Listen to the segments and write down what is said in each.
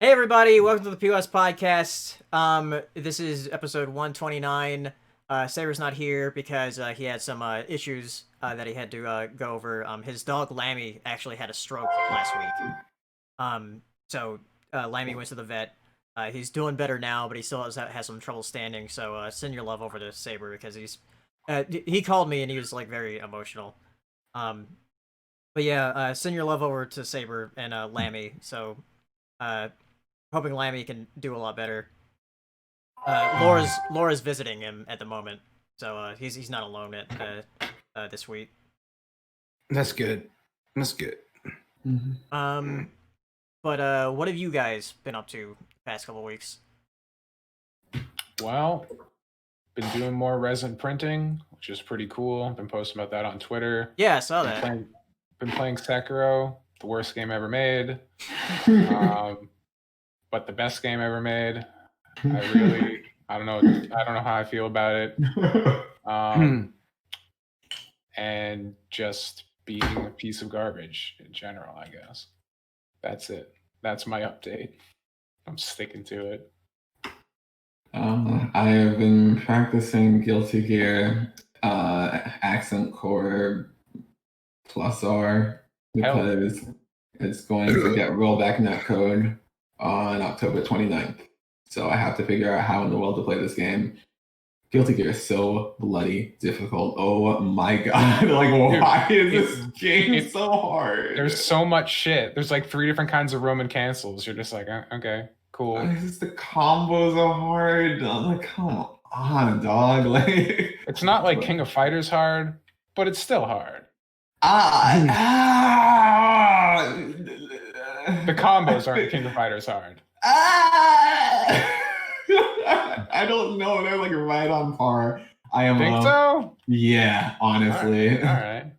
Hey everybody, welcome to the POS Podcast. This is episode 129. Saber's not here because he had some issues that he had to go over. His dog Lammy actually had a stroke last week. So Lammy went to the vet. He's doing better now, but he still has some trouble standing. So send your love over to Saber because he called me and he was like very emotional. But yeah, send your love over to Saber and Lammy. So hoping Lammy can do a lot better. Laura's visiting him at the moment, so he's not alone at this week. That's good. That's good. But what have you guys been up to the past couple weeks? Well, been doing more resin printing, which is pretty cool. Been posting about that on Twitter. Yeah, I saw that. Been playing Sekiro, the worst game ever made. But the best game ever made. I don't know how I feel about it. And just being a piece of garbage in general, I guess. That's it. That's my update. I'm sticking to it. I have been practicing Guilty Gear Accent Core plus R because it's going to get rollback netcode on October 29th. So I have to figure out how in the world to play this game. Guilty Gear is so bloody difficult. Oh my god. Like, why is this game so hard? There's so much shit. There's like 3 different kinds of Roman cancels. You're just like, okay, cool. The combos are hard. I'm like, come on, dog. Like, it's not like King of Fighters hard, but it's still hard. The combos aren't King of Fighters hard. I don't know. They're like right on par. I am. Think so? Yeah, honestly. All right.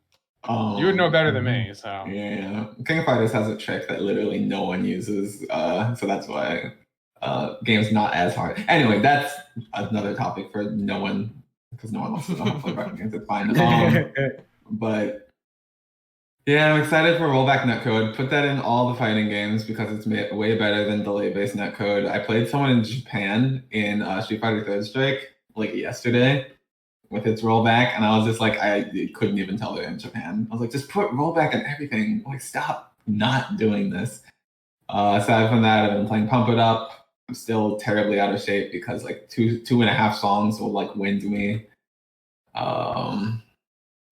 You would know better than me, so. Yeah. King of Fighters has a trick that literally no one uses, so that's why game's not as hard. Anyway, that's another topic for no one, because no one wants to know how to play fighting games. It's fine. But yeah, I'm excited for rollback netcode. Put that in all the fighting games because it's way better than delay-based netcode. I played someone in Japan in Street Fighter Third Strike like yesterday with its rollback, and I was just like, I couldn't even tell they're in Japan. I was like, just put rollback in everything. Like, stop not doing this. Aside from that, I've been playing Pump It Up. I'm still terribly out of shape because like two and a half songs will like wind me.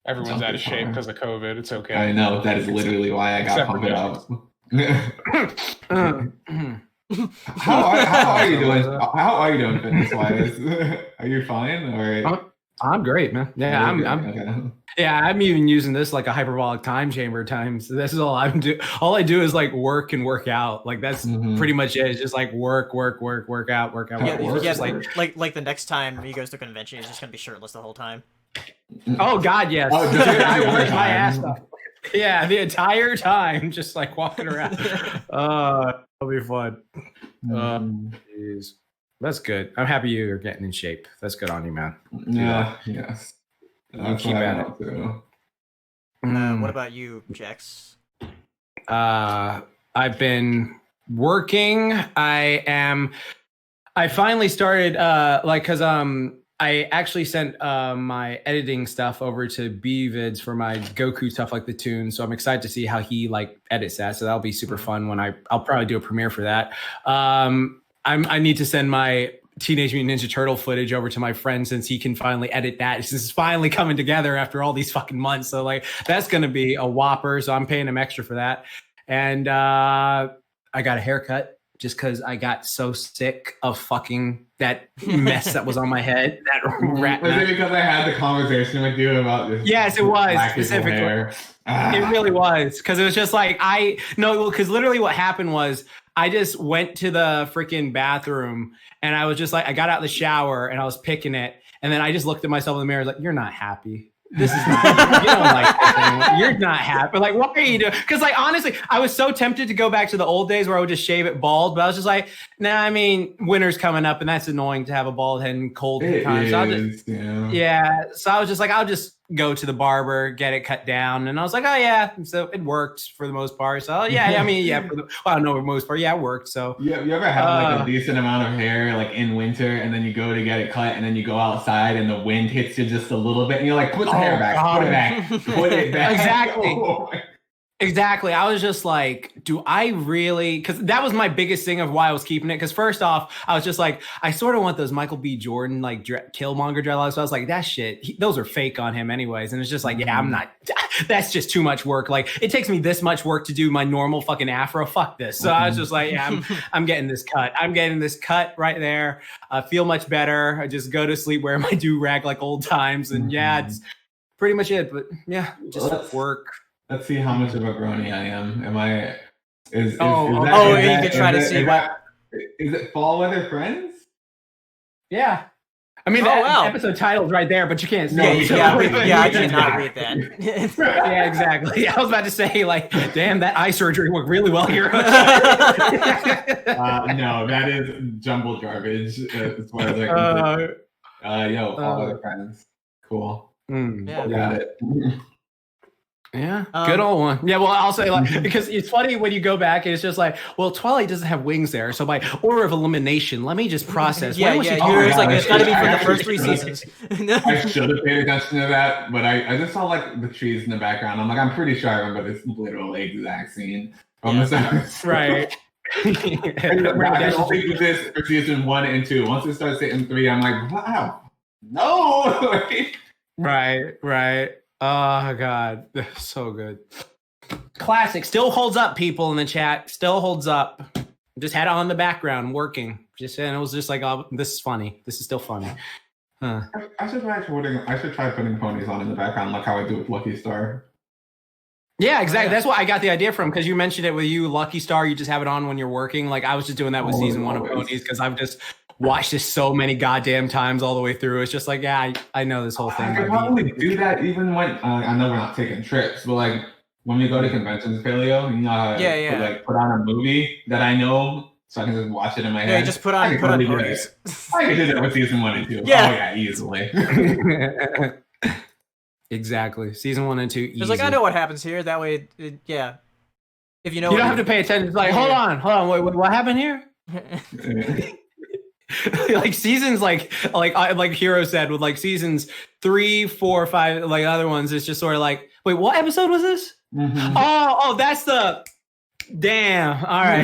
Everyone's out of shape because of COVID. It's okay. I know. That is literally why I got Pump It Up. How are you doing? How are you doing fitness-wise? Are you fine? Or I'm great, man. Yeah, I'm yeah, I'm even using this like a hyperbolic time chamber times. This is all I'm doing. All I do is like work and work out. Like that's pretty much it. It's just like work out. Yeah, like the next time he goes to convention, he's just gonna be shirtless the whole time. Oh God, yes. Oh, dude, I work my ass off. Yeah, the entire time, just like walking around. It'll be fun. Jeez. That's good. I'm happy you're getting in shape. That's good on you, man. Yeah, yes. You keep at it. What about you, Jax? I've been working. I finally started because I actually sent my editing stuff over to BVids for my Goku stuff, like the tunes. So I'm excited to see how he like edits that. So that'll be super fun when I'll probably do a premiere for that. I need to send my Teenage Mutant Ninja Turtle footage over to my friend since he can finally edit that. This is finally coming together after all these fucking months. So like that's going to be a whopper. So I'm paying him extra for that. And I got a haircut just because I got so sick of fucking that mess that was on my head. That rat. Was it because I had the conversation with you about this? Yes, it was specifically. It really was because it was just like because literally what happened was I just went to the freaking bathroom and I was just like, I got out of the shower and I was picking it. And then I just looked at myself in the mirror like, you're not happy. This is not, you don't like this anymore. You're not happy. Like, what are you doing? Because like, honestly, I was so tempted to go back to the old days where I would just shave it bald, but I was just like, nah, I mean, winter's coming up and that's annoying to have a bald head and cold times. So so I was just like, I'll just go to the barber, get it cut down. And I was like, oh yeah. So it worked for the most part. So yeah, I mean, yeah, I don't know for the most part. Yeah, it worked. So you ever have like a decent amount of hair like in winter and then you go to get it cut and then you go outside and the wind hits you just a little bit and you're like, put the hair back, put it back, put it back. Exactly. Exactly. I was just like, do I really? Because that was my biggest thing of why I was keeping it. Because first off, I was just like, I sort of want those Michael B. Jordan like Killmonger dreadlocks. So I was like, that shit, those are fake on him anyways. And it's just like, yeah, I'm not. That's just too much work. Like it takes me this much work to do my normal fucking afro. Fuck this. So I was just like, yeah, I'm getting this cut. I'm getting this cut right there. I feel much better. I just go to sleep, wear my do-rag like old times, and yeah, it's pretty much it. But yeah, just work. Let's see how much of a brony I am. Am I? You can try to see what. Is it Fall Weather Friends? Yeah. I mean, episode title's right there, but you can't see it. Yeah, I cannot read that. Yeah, exactly. I was about to say, like, damn, that eye surgery worked really well here. No, that is jumbled garbage as far as I can see. Fall Weather Friends. Cool. Yeah. Got it. Yeah, good old one. Yeah, well, I'll say like because it's funny when you go back and it's just like, well, Twilight doesn't have wings there, so by order of elimination, let me just process. You're like it's got to be for the first 3 seasons. I should have paid attention to that, but I just saw like the trees in the background. I'm like, I'm pretty sure I remember this literal exact scene from the episode. Right. I can only do this for season 1 and 2. Once it starts hitting 3, I'm like, wow, no. Right. Oh God, so good. Classic. Still holds up, people in the chat. Still holds up. Just had it on the background working. And it was just like, oh, this is funny. This is still funny. Huh. I should try putting ponies on in the background like how I do with Lucky Star. Yeah, exactly. That's what I got the idea from, because you mentioned it with you, Lucky Star. You just have it on when you're working. Like I was just doing that with season 1 of Ponies because I've just watched this so many goddamn times all the way through. It's just like, yeah, I know this whole thing. I could probably do that even when I know we're not taking trips, but like when we go to conventions, Paleo, you know how I put on a movie that I know so I can just watch it in my head. Yeah, just put on Ponies. I could do that with season 1 and 2. Yeah. Oh yeah, easily. Exactly. Season 1 and 2. Easy. It's like I know what happens here. That way, yeah. If you know, you don't have to pay attention. It's like, hold on. Wait, what happened here? Like seasons, like Hero said, with like seasons 3, 4, 5, like other ones, it's just sort of like, wait, what episode was this? Mm-hmm. Oh, that's the damn. All right.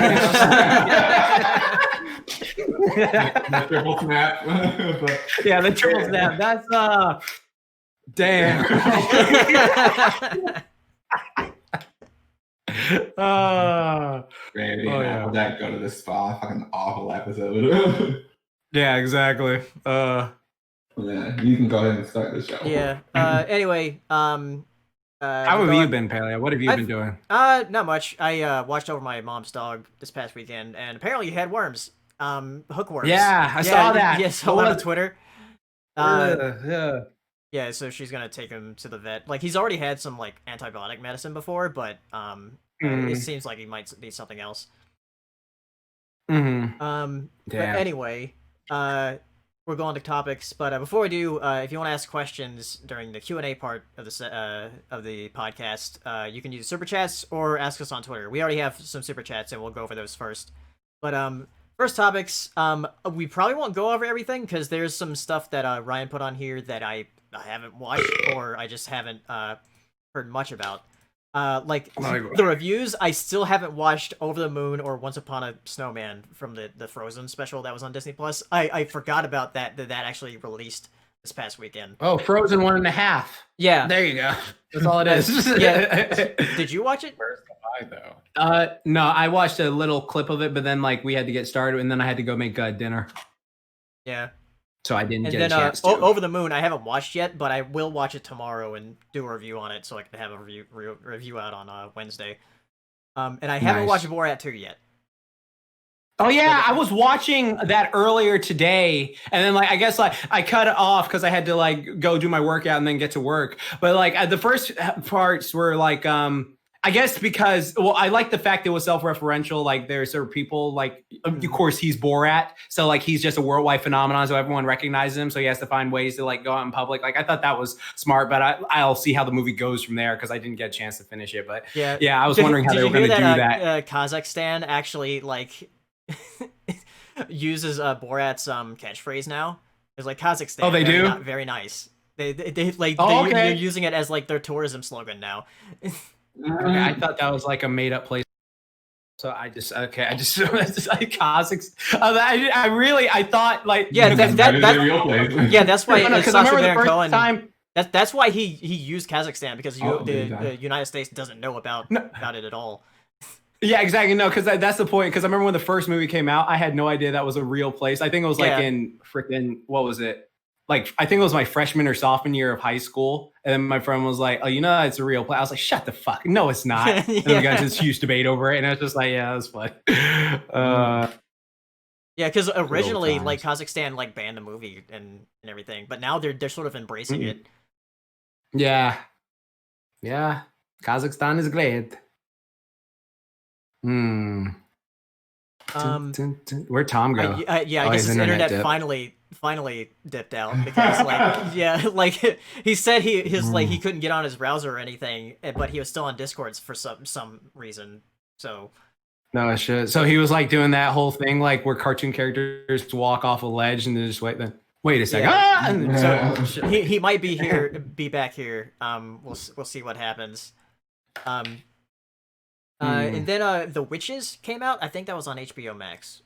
The triple snap. Yeah, the triple snap. That's damn. Randy and Apple Jack go to the spa. Fucking awful episode. Yeah, exactly. Yeah, you can go ahead and start the show. Yeah. Anyway, how have you been, Paleo? What have you been doing? Not much. I watched over my mom's dog this past weekend, and apparently he had worms. Hookworms. Yeah, I saw that. Yeah, saw that on Twitter. Yeah. Yeah, so she's gonna take him to the vet. Like he's already had some like antibiotic medicine before, but it seems like he might be something else. Mm-hmm. But anyway, we're going to topics. But before we do, if you want to ask questions during the Q&A part of the podcast, you can use super chats or ask us on Twitter. We already have some super chats, and we'll go over those first. But first topics, we probably won't go over everything because there's some stuff that Ryan put on here that I haven't watched or I just haven't heard much about. The reviews, I still haven't watched Over the Moon or Once Upon a Snowman from the Frozen special that was on Disney Plus. I forgot about that actually released this past weekend. Oh, Frozen 1.5. Yeah. There you go. That's all it is. Yeah. Did you watch it? Where's the buy though? No, I watched a little clip of it, but then like we had to get started and then I had to go make dinner. Yeah. So I didn't get a then, chance to. Over the Moon, I haven't watched yet, but I will watch it tomorrow and do a review on it, so I can have a review out on Wednesday. And I haven't watched Borat 2 yet. Oh yeah, I was watching that earlier today, and then like I guess like I cut it off because I had to like go do my workout and then get to work. But like the first parts were like I guess because, well, I like the fact it was self-referential. Like, there's sort of people, like, of course, he's Borat. So, like, he's just a worldwide phenomenon. So everyone recognizes him. So he has to find ways to, like, go out in public. Like, I thought that was smart. But I'll see how the movie goes from there because I didn't get a chance to finish it. But, yeah, I was wondering how they were going to do that. Kazakhstan actually, like, uses Borat's catchphrase now. It's like, Kazakhstan. Oh, they do? Very nice. They're using it as, like, their tourism slogan now. Okay, I thought that was like a made up place. So I just like Kazakhstan. I thought like that's real place. Yeah, that's why because I remember the first time. That's why he used Kazakhstan because the United States doesn't know about it at all. Yeah, exactly. No, because that's the point. Because I remember when the first movie came out, I had no idea that was a real place. I think it was like in freaking what was it? Like, I think it was my freshman or sophomore year of high school. And then my friend was like, oh, you know, it's a real place. I was like, shut the fuck. No, it's not. And then we got this huge debate over it. And I was just like, yeah, that was fun. Yeah, because originally, like, Kazakhstan, like, banned the movie and everything. But now they're sort of embracing it. Yeah. Yeah. Kazakhstan is great. Where'd Tom go? I guess his internet finally dipped out because like he said he couldn't get on his browser or anything, but he was still on Discord for some reason. So no shit. So he was like doing that whole thing like where cartoon characters walk off a ledge and then just wait a second. Yeah. So he might be back here. We'll see what happens. And then The Witches came out. I think that was on HBO Max.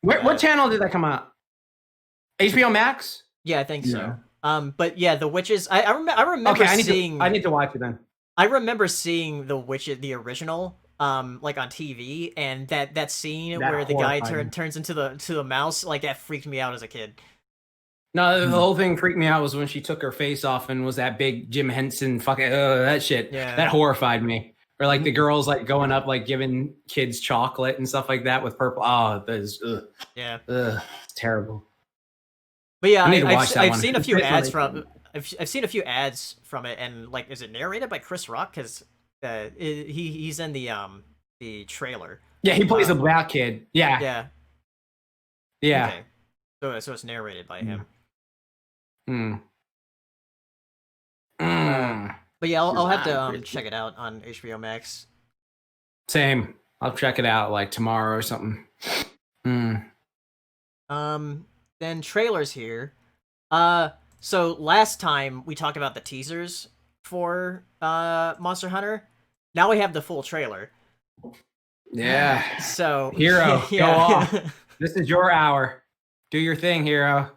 What channel did that come out? HBO Max? Yeah, I think so. But yeah, The Witches. I remember seeing. I need to watch it then. I remember seeing The Witches, the original, like on TV, and that scene where the guy turns into the mouse, like that freaked me out as a kid. No, the whole thing freaked me out was when she took her face off and was that big Jim Henson fucking that shit. Yeah. That horrified me. Or like the girls like going up like giving kids chocolate and stuff like that with purple. Oh, that is it's terrible. But yeah, I've seen a few ads from I've seen a few ads from it, and like, is it narrated by Chris Rock? Because he's in the trailer. Yeah, he plays a black kid. Yeah. Okay. So it's narrated by him. But yeah, I'll have to check it out on HBO Max. Same. I'll check it out like tomorrow or something. Then trailers here. So last time we talked about the teasers for Monster Hunter. Now we have the full trailer. Yeah. So Hero, go off. This is your hour. Do your thing, Hero.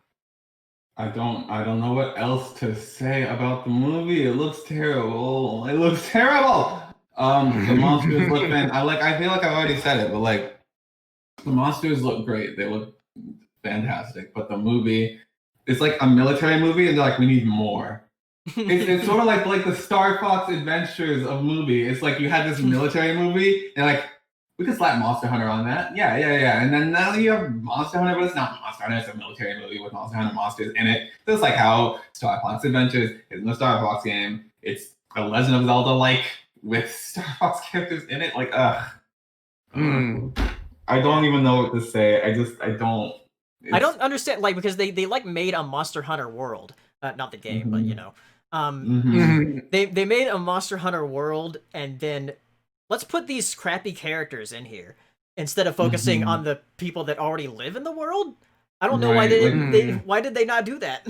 I don't know what else to say about the movie. It looks terrible. The monsters look I feel like I've already said it, but like the monsters look great. They look fantastic. But the movie, it's like a military movie, and they're like, we need more. It's sort of like the Star Fox Adventures of movie. It's like you had this military movie, and like, we could slap Monster Hunter on that. Yeah. And then now you have Monster Hunter, but it's not Monster Hunter. It's a military movie with Monster Hunter monsters in it. Just like how Star Fox Adventures is in the Star Fox game. It's a Legend of Zelda like with Star Fox characters in it. Like, ugh. I don't even know what to say. I don't understand, like, because they like made a Monster Hunter world. Not the game, but you know. They made a Monster Hunter world, and then let's put these crappy characters in here instead of focusing on the people that already live in the world. I don't know why why did they not do that?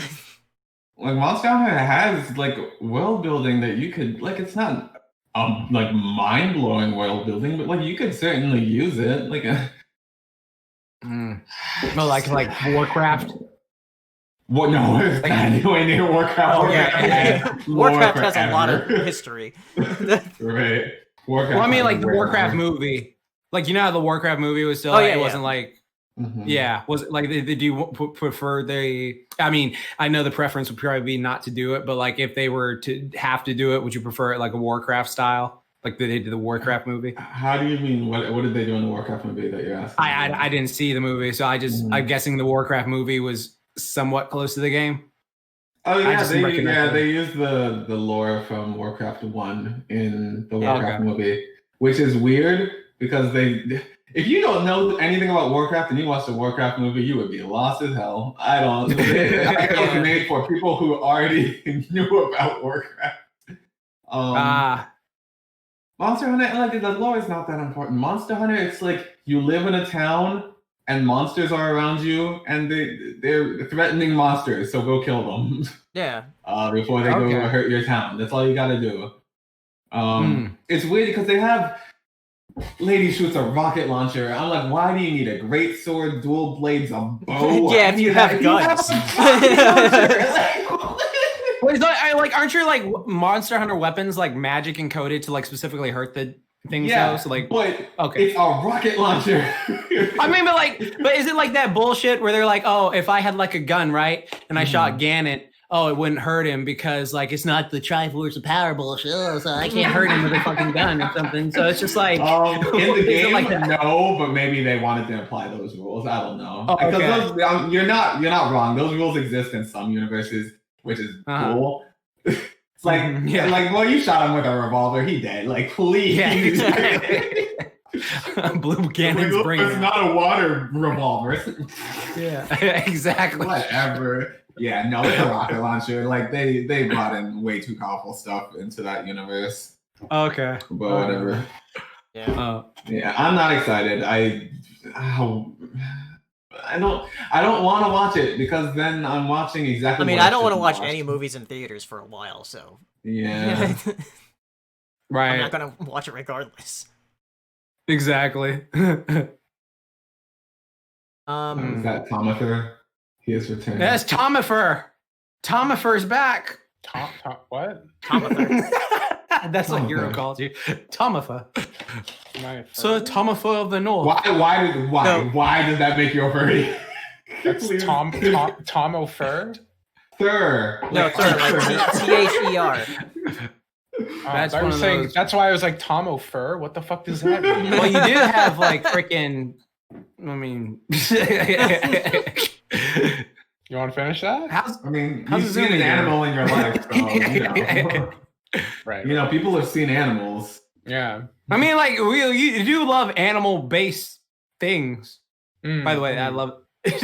Like, Monster Hunter has like world building that you could, like, it's not like mind blowing world building, but like you could certainly use it. Like no, like Warcraft. What? No, it's not anywhere near Warcraft. Oh yeah, Warcraft has a lot of history. Right. Well, I mean, like the Warcraft movie, like, you know how the Warcraft movie was still, it wasn't like, was it like, do you prefer I mean, I know the preference would probably be not to do it, but like if they were to have to do it, would you prefer it like a Warcraft style, like they did the Warcraft movie? How do you mean? What did they do in the Warcraft movie that you're asking? I didn't see the movie, so I'm guessing the Warcraft movie was somewhat close to the game. Oh yeah, just recognize them. they use the lore from Warcraft 1 in the Yeah. Warcraft movie, which is weird because if you don't know anything about Warcraft and you watch the Warcraft movie, you would be lost as hell. I don't. I think it was made for people who already knew about Warcraft. Monster Hunter, like the lore is not that important. Monster Hunter, it's like you live in a town and monsters are around you, and they're threatening monsters, so go kill them. Yeah. Before they go hurt your town. That's all you gotta do. It's weird because they have lady shoots a rocket launcher. I'm like, why do you need a great sword, dual blades, a bow? Yeah, if you have guns. Wait, like, aren't your like Monster Hunter weapons like magic encoded to like specifically hurt the things? Yeah, though? So like, but okay, it's a rocket launcher. I mean, but is it like that bullshit where they're like, oh, if I had like a gun, right, and I shot Ganon, oh, it wouldn't hurt him because like it's not the Triforce of Power bullshit, so I can't hurt him with a fucking gun or something. So it's just like in the game, like no, but maybe they wanted to apply those rules. I don't know. Oh, okay. Because you're not wrong. Those rules exist in some universes, which is cool. It's like, well, you shot him with a revolver. He dead. Like, please. Yeah, exactly. Blue Ganon's brain. It's not a water revolver. Yeah, exactly. Whatever. Yeah, no, it's a rocket launcher. Like they brought in way too powerful stuff into that universe. Okay. But whatever. Yeah. Yeah, I'm not excited. I don't want to watch it because then I'm watching exactly. I mean, what I don't want to watch shouldn't any movies in theaters for a while, so Yeah. Right. I'm not gonna watch it regardless. Exactly. Is that Tomather? He has returned. That's Tomifer. Tomifer's back. What? Tomather. That's what Hero calls you. Tomifer. So Tomifer of the North. Why does that make you a furry? That's Tomo Fur? Thur. No, third, like THER. That's I was saying. That's why I was like Tomo Fur. What the fuck does that mean? Well, you do have like freaking. I mean, you want to finish that? You've seen an animal in your life, so right. You know, people have seen animals. Yeah. I mean, like, you do love animal-based things. By the way, I love it.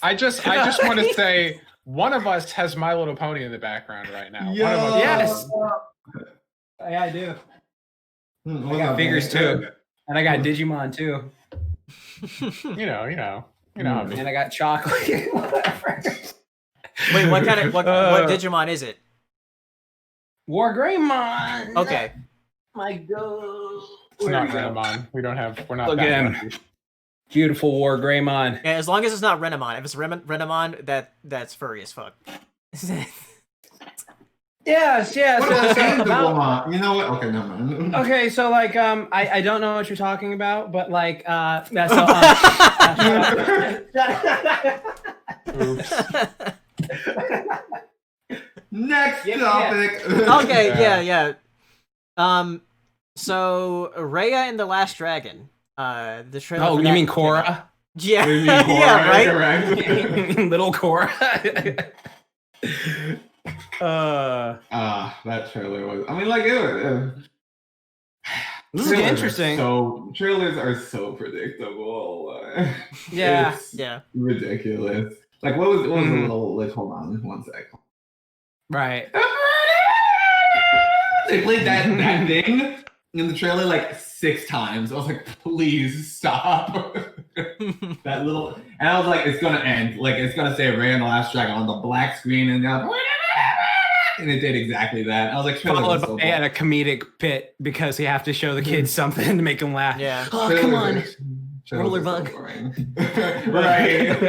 I just want to say one of us has My Little Pony in the background right now. Yo. One of us Yes. Yeah, I do. I got figures too, and I got Digimon too. You know. And I got chocolate. Wait, what kind of what Digimon is it? War Greymon. Okay. My God. It's not Renamon. We're not Look that at him. lucky. Beautiful War Greymon. Yeah, as long as it's not Renamon. If it's Renamon, that's furry as fuck. Yes. You know what? Okay, never mind. Okay, so like I don't know what you're talking about, but like that's Oops. Next topic. Okay, yeah. So Raya and the Last Dragon. The trailer. Oh, you mean Korra? Yeah. You mean Korra, Yeah, right. correct? Little Korra. That trailer was. I mean, like it. This is interesting. So trailers are so predictable. Yeah. It's Yeah. ridiculous. Like what was a little? Like hold on, one sec. Right. They played that thing in the trailer like 6 times. I was like, please stop. That little, and I was like, it's gonna end. Like it's gonna say Raya and the Last Dragon on the black screen, and it did exactly that. I was like, followed by a comedic bit because you have to show the kids something to make them laugh. Yeah. Oh, come on. Roller bug. Right.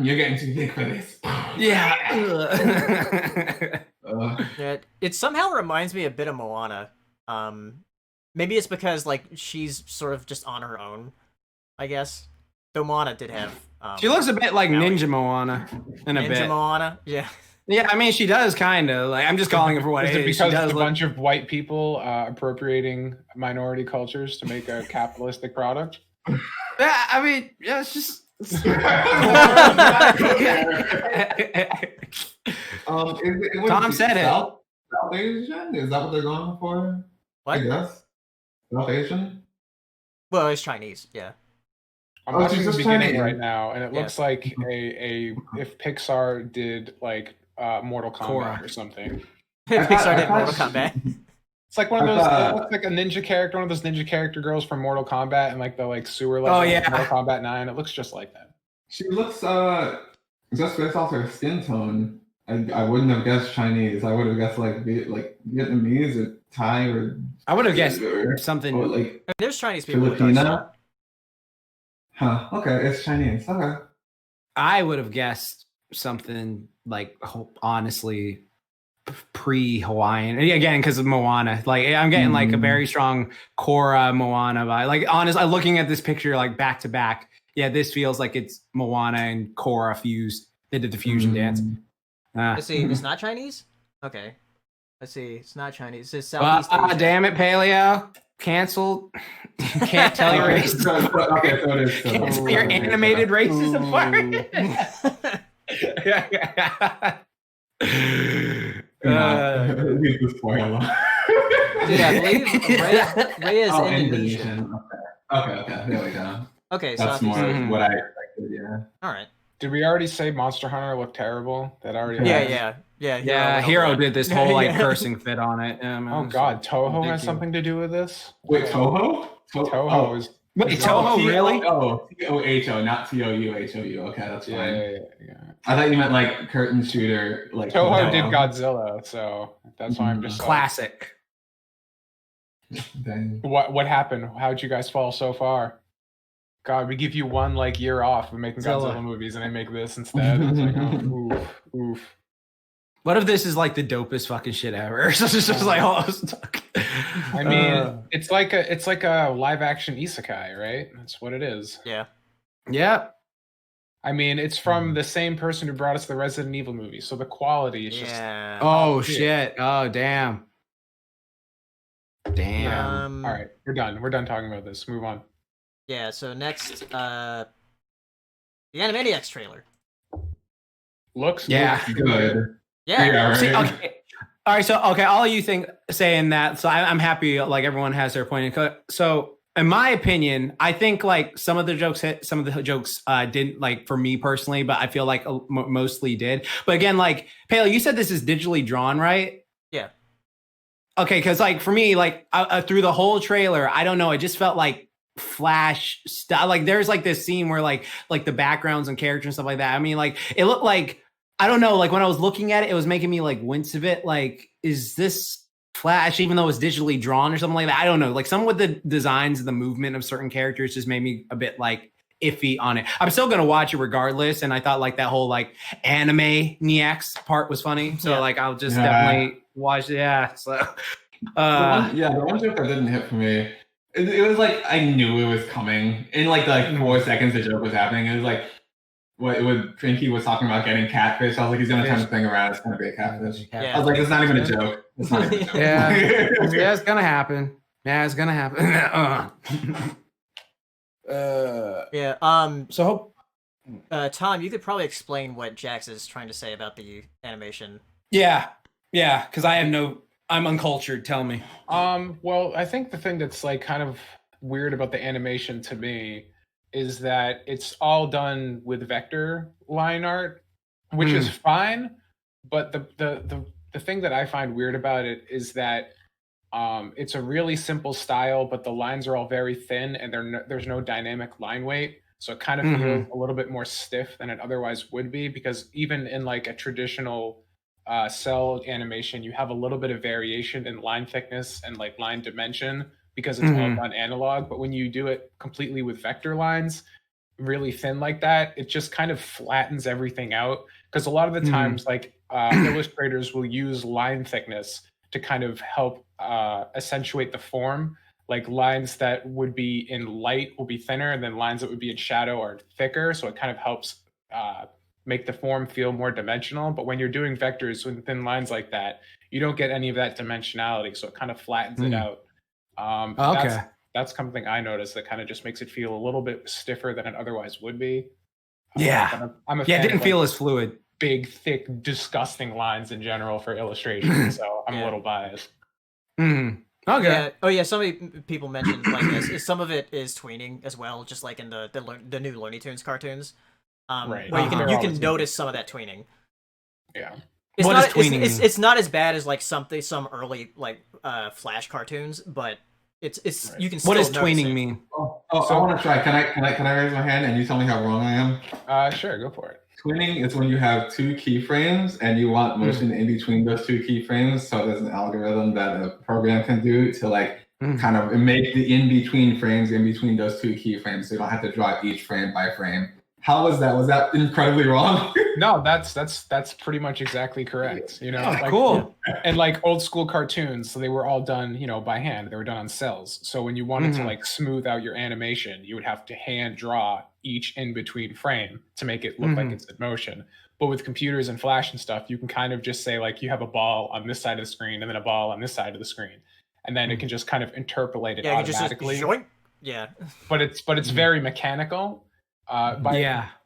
You're getting too big for this. Yeah. Yeah. It somehow reminds me a bit of Moana. Maybe it's because like she's sort of just on her own, I guess. Though Moana did have. She looks a bit like Ninja Moana in a bit. Ninja Moana, yeah. Yeah, I mean, she does kind of. Like, I'm just calling it for what it is. Because it's a bunch of white people appropriating minority cultures to make a capitalistic product? Yeah, I mean, yeah, it's just. Tom said South Asian? Is that what they're going for? What? I guess. South Asian? Well, it's Chinese. Yeah. I'm Oh, watching she's the just beginning Chinese. right now, and it Yeah. looks like a if Pixar did like Mortal Kombat Korra. or something. Pixar did thought Mortal she- Kombat. It's like one of I those. thought- It looks like a ninja character, one of those ninja character girls from Mortal Kombat, and like the like sewer level. Oh, of yeah. Mortal Kombat 9. It looks just like that. She looks just based off her skin tone. I wouldn't have guessed Chinese. I would have guessed like Vietnamese or Thai or I would have guessed or something. like I mean, there's Chinese people. Who Filipina. Huh? Okay, it's Chinese. Okay. I would have guessed something like honestly pre-Hawaiian again because of Moana. Like I'm getting like a very strong Korra Moana vibe. Like honestly, looking at this picture like back to back, yeah, this feels like it's Moana and Korra fused. They did the fusion dance. Let's see. It's not Chinese. Okay. Let's see. It's not Chinese. It's Southeast Asia. Damn it, Paleo. Canceled. Can't tell your Okay, racism. okay, so it is. Can't tell your animated racism part. Use the spoiler. Dude, I believe Raya is Oh, Indonesian. Okay, there we go. Okay, That's Southeast more Asia. what I expected, yeah. All right. Did we already say Monster Hunter looked terrible? That already. Yeah. Yeah, went Hero over did this whole like Yeah. cursing fit on it. Yeah, man, Oh it was God, Toho has ridiculous. something to do with this. Wait, Toho? Toho is. Wait, Toho really? Oh, Toho, not Touhou. Okay, that's fine. Yeah. I thought you meant like curtain shooter, like Toho did Godzilla, so that's why I'm just like, Classic. Dang. What happened? How'd you guys fall so far? God, we give you one like year off of making Zilla. Godzilla movies, and they make this instead. It's like, oh, oof. What if this is like the dopest fucking shit ever? So it's just like, oh, I mean, it's like a live action isekai, right? That's what it is. Yeah. yeah. I mean, it's from the same person who brought us the Resident Evil movie, so the quality is just. Yeah. Oh shit. shit. Oh damn. Damn. All right, we're done. We're done talking about this. Move on. Yeah. So next, the Animaniacs trailer. Looks Yeah. Good. Yeah. Yeah, See, right. okay. All right. So okay, all of you think saying that. So I'm happy. Like everyone has their point. So in my opinion, I think like some of the jokes hit, some of the jokes didn't, like for me personally, but I feel like mostly did. But again, like Paley, you said this is digitally drawn, right? Yeah. Okay, because like for me, like through the whole trailer, I don't know, it just felt like Flash stuff. Like there's like this scene where like the backgrounds and characters and stuff like that. I mean, like it looked like, I don't know, like when I was looking at it, it was making me like wince a bit. Like, is this Flash, even though it's digitally drawn or something like that? I don't know. Like some with the designs and the movement of certain characters just made me a bit like iffy on it. I'm still gonna watch it regardless, and I thought like that whole like Anime-niacs part was funny. So Yeah. like I'll just Yeah. definitely watch it. Yeah. So The one joke that didn't hit for me, it was like I knew it was coming. In like the 4 seconds the joke was happening, it was like when Twinkie was talking about getting catfish. I was like, he's gonna turn the thing around. It's gonna be a catfish. Yeah. I was like, it's not even a joke. It's not even a joke. Yeah. Yeah, it's gonna happen. Yeah, it's gonna happen. Yeah. So hope. Tom, you could probably explain what Jax is trying to say about the animation. Yeah, because I'm uncultured. Tell me. Well, I think the thing that's like kind of weird about the animation to me is that it's all done with vector line art, which is fine. But the thing that I find weird about it is that it's a really simple style, but the lines are all very thin, and there's no dynamic line weight. So it kind of feels a little bit more stiff than it otherwise would be, because even in like a traditional cell animation, you have a little bit of variation in line thickness and like line dimension because it's all done analog. But when you do it completely with vector lines, really thin like that, it just kind of flattens everything out. Because a lot of the times, like illustrators will use line thickness to kind of help accentuate the form. Like lines that would be in light will be thinner, and then lines that would be in shadow are thicker. So it kind of helps make the form feel more dimensional. But when you're doing vectors with thin lines like that, you don't get any of that dimensionality. So it kind of flattens it out. Okay. That's something I noticed that kind of just makes it feel a little bit stiffer than it otherwise would be. Yeah. But I'm a Yeah, it fan didn't of, feel like, as fluid. big, thick, disgusting lines in general for illustration, so I'm a little biased. Mm. Okay. Yeah. Oh yeah. So many people mentioned like some of it is tweening as well, just like in the new Looney Tunes cartoons. Right. Where you They're can always notice some of that tweening. Yeah. It's What not is tweening it's, mean? it's not as bad as like some early like Flash cartoons, but it's Right. you can. What does still notice tweening it. mean? I want to try. Can I raise my hand and you tell me how wrong I am? Sure, go for it. Twinning is when you have two keyframes and you want motion in between those two keyframes. So there's an algorithm that a program can do to like kind of make the in-between frames in between those two keyframes, so you don't have to draw each frame by frame. How was that? Was that incredibly wrong? No, that's pretty much exactly correct. You know, like, Cool. and like old school cartoons, so they were all done, you know, by hand. They were done on cells. So when you wanted to like smooth out your animation, you would have to hand draw each in between frame to make it look like it's in motion. But with computers and Flash and stuff, you can kind of just say like you have a ball on this side of the screen and then a ball on this side of the screen, and then it can just kind of interpolate it automatically. Yeah. But it's very mechanical. A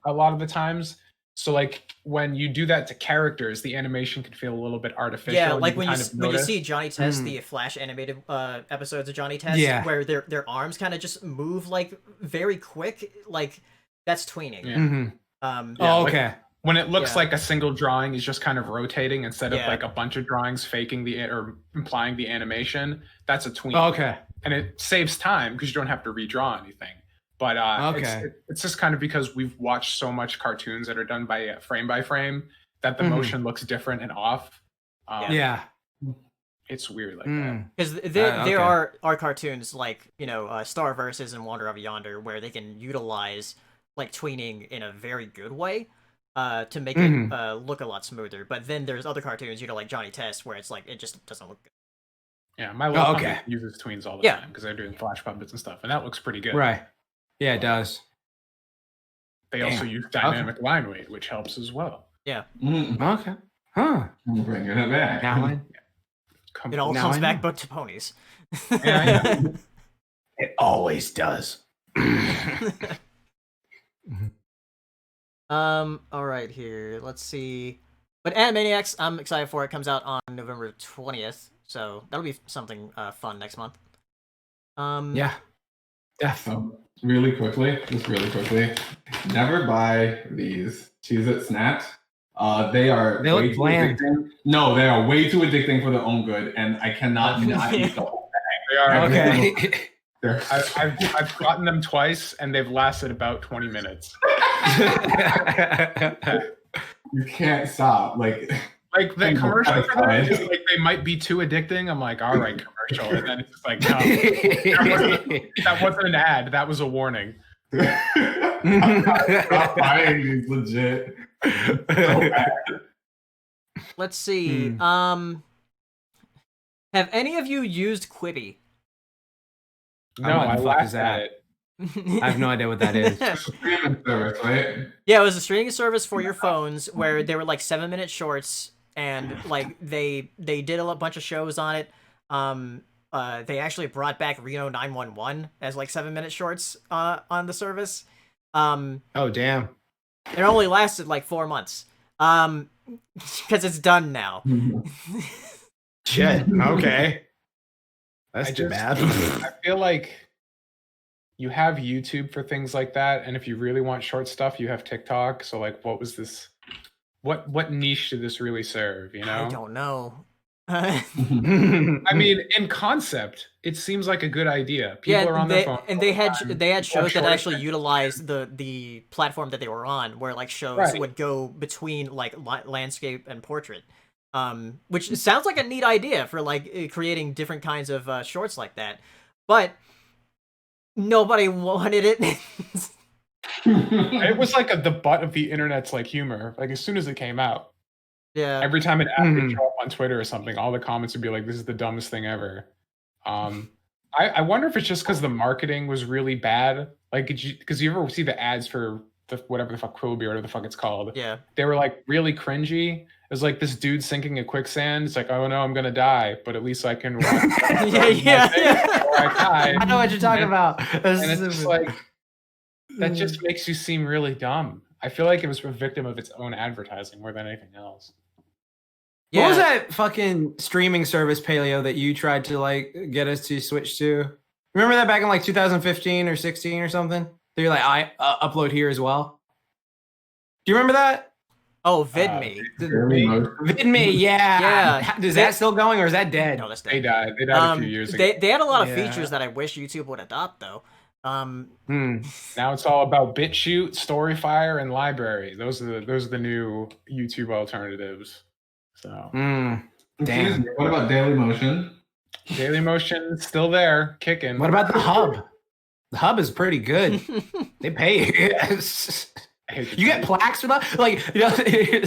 lot of the times. So like when you do that to characters, the animation can feel a little bit artificial. Yeah, like when you see notice. Johnny Test, the Flash animated episodes of Johnny Test, where their arms kind of just move like very quick, like that's tweening. Yeah. Okay. When it looks like a single drawing is just kind of rotating instead of like a bunch of drawings faking or implying the animation, that's a tween. Okay. And it saves time because you don't have to redraw anything. But it's just kind of because we've watched so much cartoons that are done by frame that the motion looks different and off. It's weird like that. Because there are cartoons like, you know, Star Versus and Wonder of Yonder where they can utilize like tweening in a very good way to make it look a lot smoother. But then there's other cartoons, you know, like Johnny Test, where it's like it just doesn't look good. Yeah, my little uses tweens all the time because they're doing flash puppets and stuff, and that looks pretty good. Right. Yeah, it does. They also use dynamic line weight, which helps as well. Yeah. Okay. Huh. I'm bringing it back. Now it all comes back but to ponies. It always does. All right, here. Let's see. But Animaniacs, I'm excited for it. Comes out on November 20th, so that'll be something fun next month. Yeah. Really quickly, never buy these Cheez-It snacks. They look bland. Addicting. No, they are way too addicting for their own good, and I cannot not eat the whole bag. They are okay. I've gotten them twice, and they've lasted about 20 minutes. You can't stop. Like the commercial for them is like they might be too addicting. I'm like, all right, commercial, and then it's just like, no, that wasn't an ad. That was a warning. Stop buying these, legit. So bad. Let's see. Have any of you used Quibi? No, I laughed at it. I have no idea what that is. Streaming service, right? Yeah, it was a streaming service for your phones where they were like 7-minute shorts, and like they did a bunch of shows on it. They actually brought back Reno 911 as like 7-minute shorts on the service. Oh damn! It only lasted like 4 months. Because it's done now. Shit. Okay. That's too bad. I feel like you have YouTube for things like that, and if you really want short stuff, you have TikTok. So like, what was this? What niche did this really serve? You know? I don't know. I mean, in concept, it seems like a good idea. People are on their phone, and they had shows that actually utilized the platform that they were on, where like shows would go between like landscape and portrait, which sounds like a neat idea for like creating different kinds of shorts like that, but nobody wanted it. It was like the butt of the internet's like humor. Like as soon as it came out. Yeah. Every time an ad would show up on Twitter or something, all the comments would be like, "This is the dumbest thing ever." I wonder if it's just because the marketing was really bad. Like, because you ever see the ads for whatever the fuck Quibi or whatever the fuck it's called? Yeah. They were like really cringy, It's like this dude sinking in quicksand. It's like, oh no, I'm gonna die, but at least I can run. yeah. I know what you're talking about. And it's just like that just makes you seem really dumb. I feel like it was a victim of its own advertising more than anything else. Yeah. What was that fucking streaming service, Paleo, that you tried to like get us to switch to? Remember that back in like 2015 or 16 or something? That you're like, I upload here as well. Do you remember that? Oh, VidMe. VidMe, yeah. Yeah. Is that still going or is that dead? No, that's They dead. died. They died a few years ago. They had a lot of Yeah. features that I wish YouTube would adopt, though. Now it's all about BitChute, Storyfire, and Library. Those are the new YouTube alternatives. So Damn. What about Dailymotion? Dailymotion still there, kicking. What about the Hub? The Hub is pretty good. They pay you. You get plaques for that? Like, you know,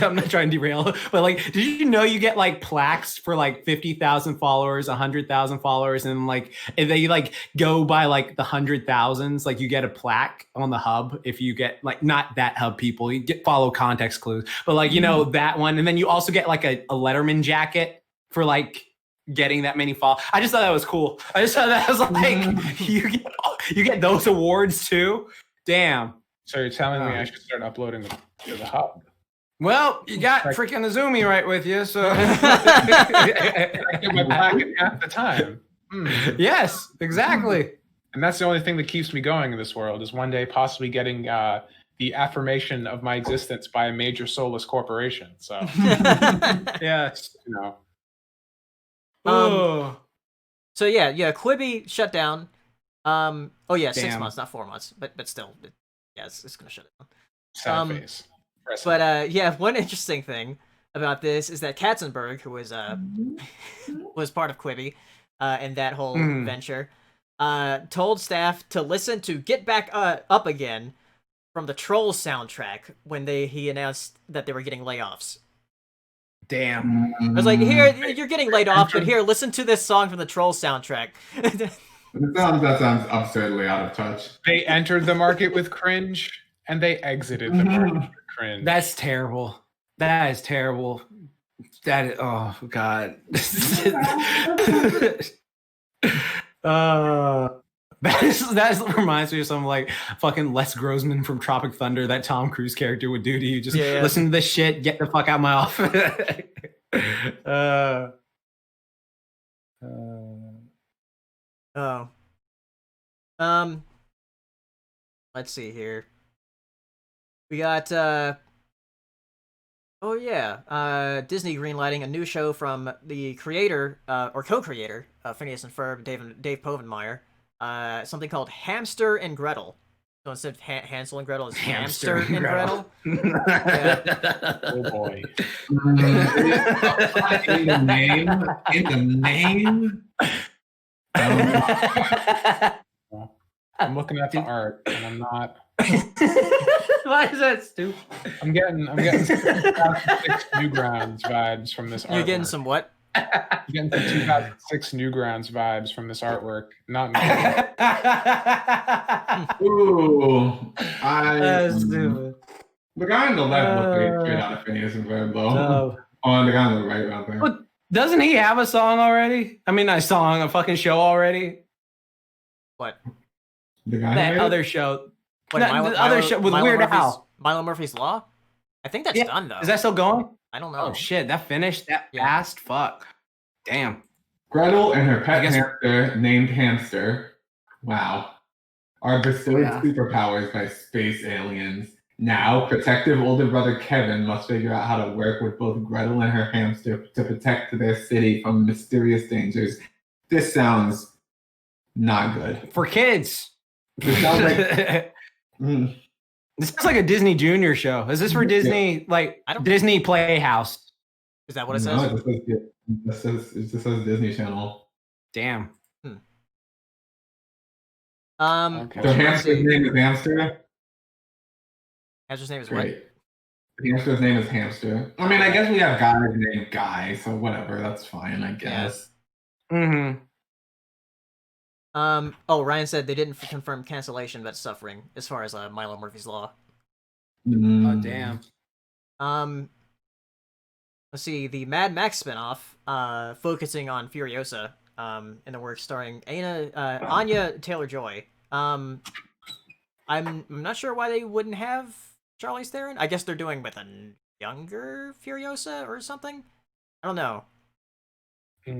I'm not trying to derail, but like, did you know you get like plaques for like 50,000 followers, 100,000 followers, and like if they like go by like the 100,000s, like you get a plaque on the Hub if you get like not that Hub people, you get follow context clues, but like you know that one, and then you also get like a Letterman jacket for like getting that many follow. I just thought that was cool. I just thought that was like you get those awards too. Damn. So you're telling me I should start uploading to the Hub? Well, you got freaking the Zoomy right with you, so I get my plaque in half the time. Yes, exactly. And that's the only thing that keeps me going in this world is one day possibly getting the affirmation of my existence by a major soulless corporation. So Yes. you know. So yeah, Quibi shut down. Oh yeah, 6 Damn. months, not 4 months, but still, yeah, it's gonna shut it down. Sad face. But yeah, one interesting thing about this is that Katzenberg, who was part of Quibi, and that whole venture, told staff to listen to "Get Back Up Again" from the Trolls soundtrack when he announced that they were getting layoffs. Damn. I was like, here, you're getting laid off, but here, listen to this song from the Trolls soundtrack. That sounds absurdly out of touch. They entered the market with cringe and they exited the market with cringe. That's terrible. That is terrible. That is, oh god. That reminds me of some like fucking Les Grossman from Tropic Thunder, that Tom Cruise character would do to you. Just listen to this shit, get the fuck out of my office. Let's see here. We got Disney greenlighting a new show from the creator or co-creator of Phineas and Ferb, Dave Povenmire, something called Hamster and Gretel. So instead of Hansel and Gretel, it's Hamster and Gretel. Oh boy. In the name. I'm looking at the art and I'm not. Why is that stupid? I'm getting some 2006 Newgrounds vibes from this artwork. You're getting some what? I'm getting some 2006 Newgrounds vibes from this artwork. Not me. Ooh, That's stupid. The guy on the left looks straight out of Phineas and Ferb, though. Oh, the guy on the right out there. But doesn't he have a song already? I mean, a fucking show already. What? The guy That other show. What, The other show with Weird Al. Milo Murphy's Law? I think that's done, though. Is that still going? I don't know. Oh shit, that finished that fast? Fuck. Damn. Gretel and her pet hamster named Hamster, wow, are bestowed superpowers by space aliens. Now, protective older brother Kevin must figure out how to work with both Gretel and her hamster to protect their city from mysterious dangers. This sounds not good. For kids. This sounds like... This is like a Disney Junior show. Is this for Disney, like Disney Playhouse? Is that what it says? No, it just says Disney Channel. Damn. Okay. So hamster's name is Hamster? Hamster's name is Great. what? The hamster's name is Hamster. I mean, I guess we have guys named Guy, so whatever, that's fine, I guess. Mm-hmm. Oh, Ryan said they didn't confirm cancellation, but suffering as far as Milo Murphy's Law. Oh damn. let's see, the Mad Max spinoff, focusing on Furiosa, in the works, starring Anya Taylor-Joy. I'm not sure why they wouldn't have Charlize Theron. I guess they're doing with a younger Furiosa or something. I don't know. It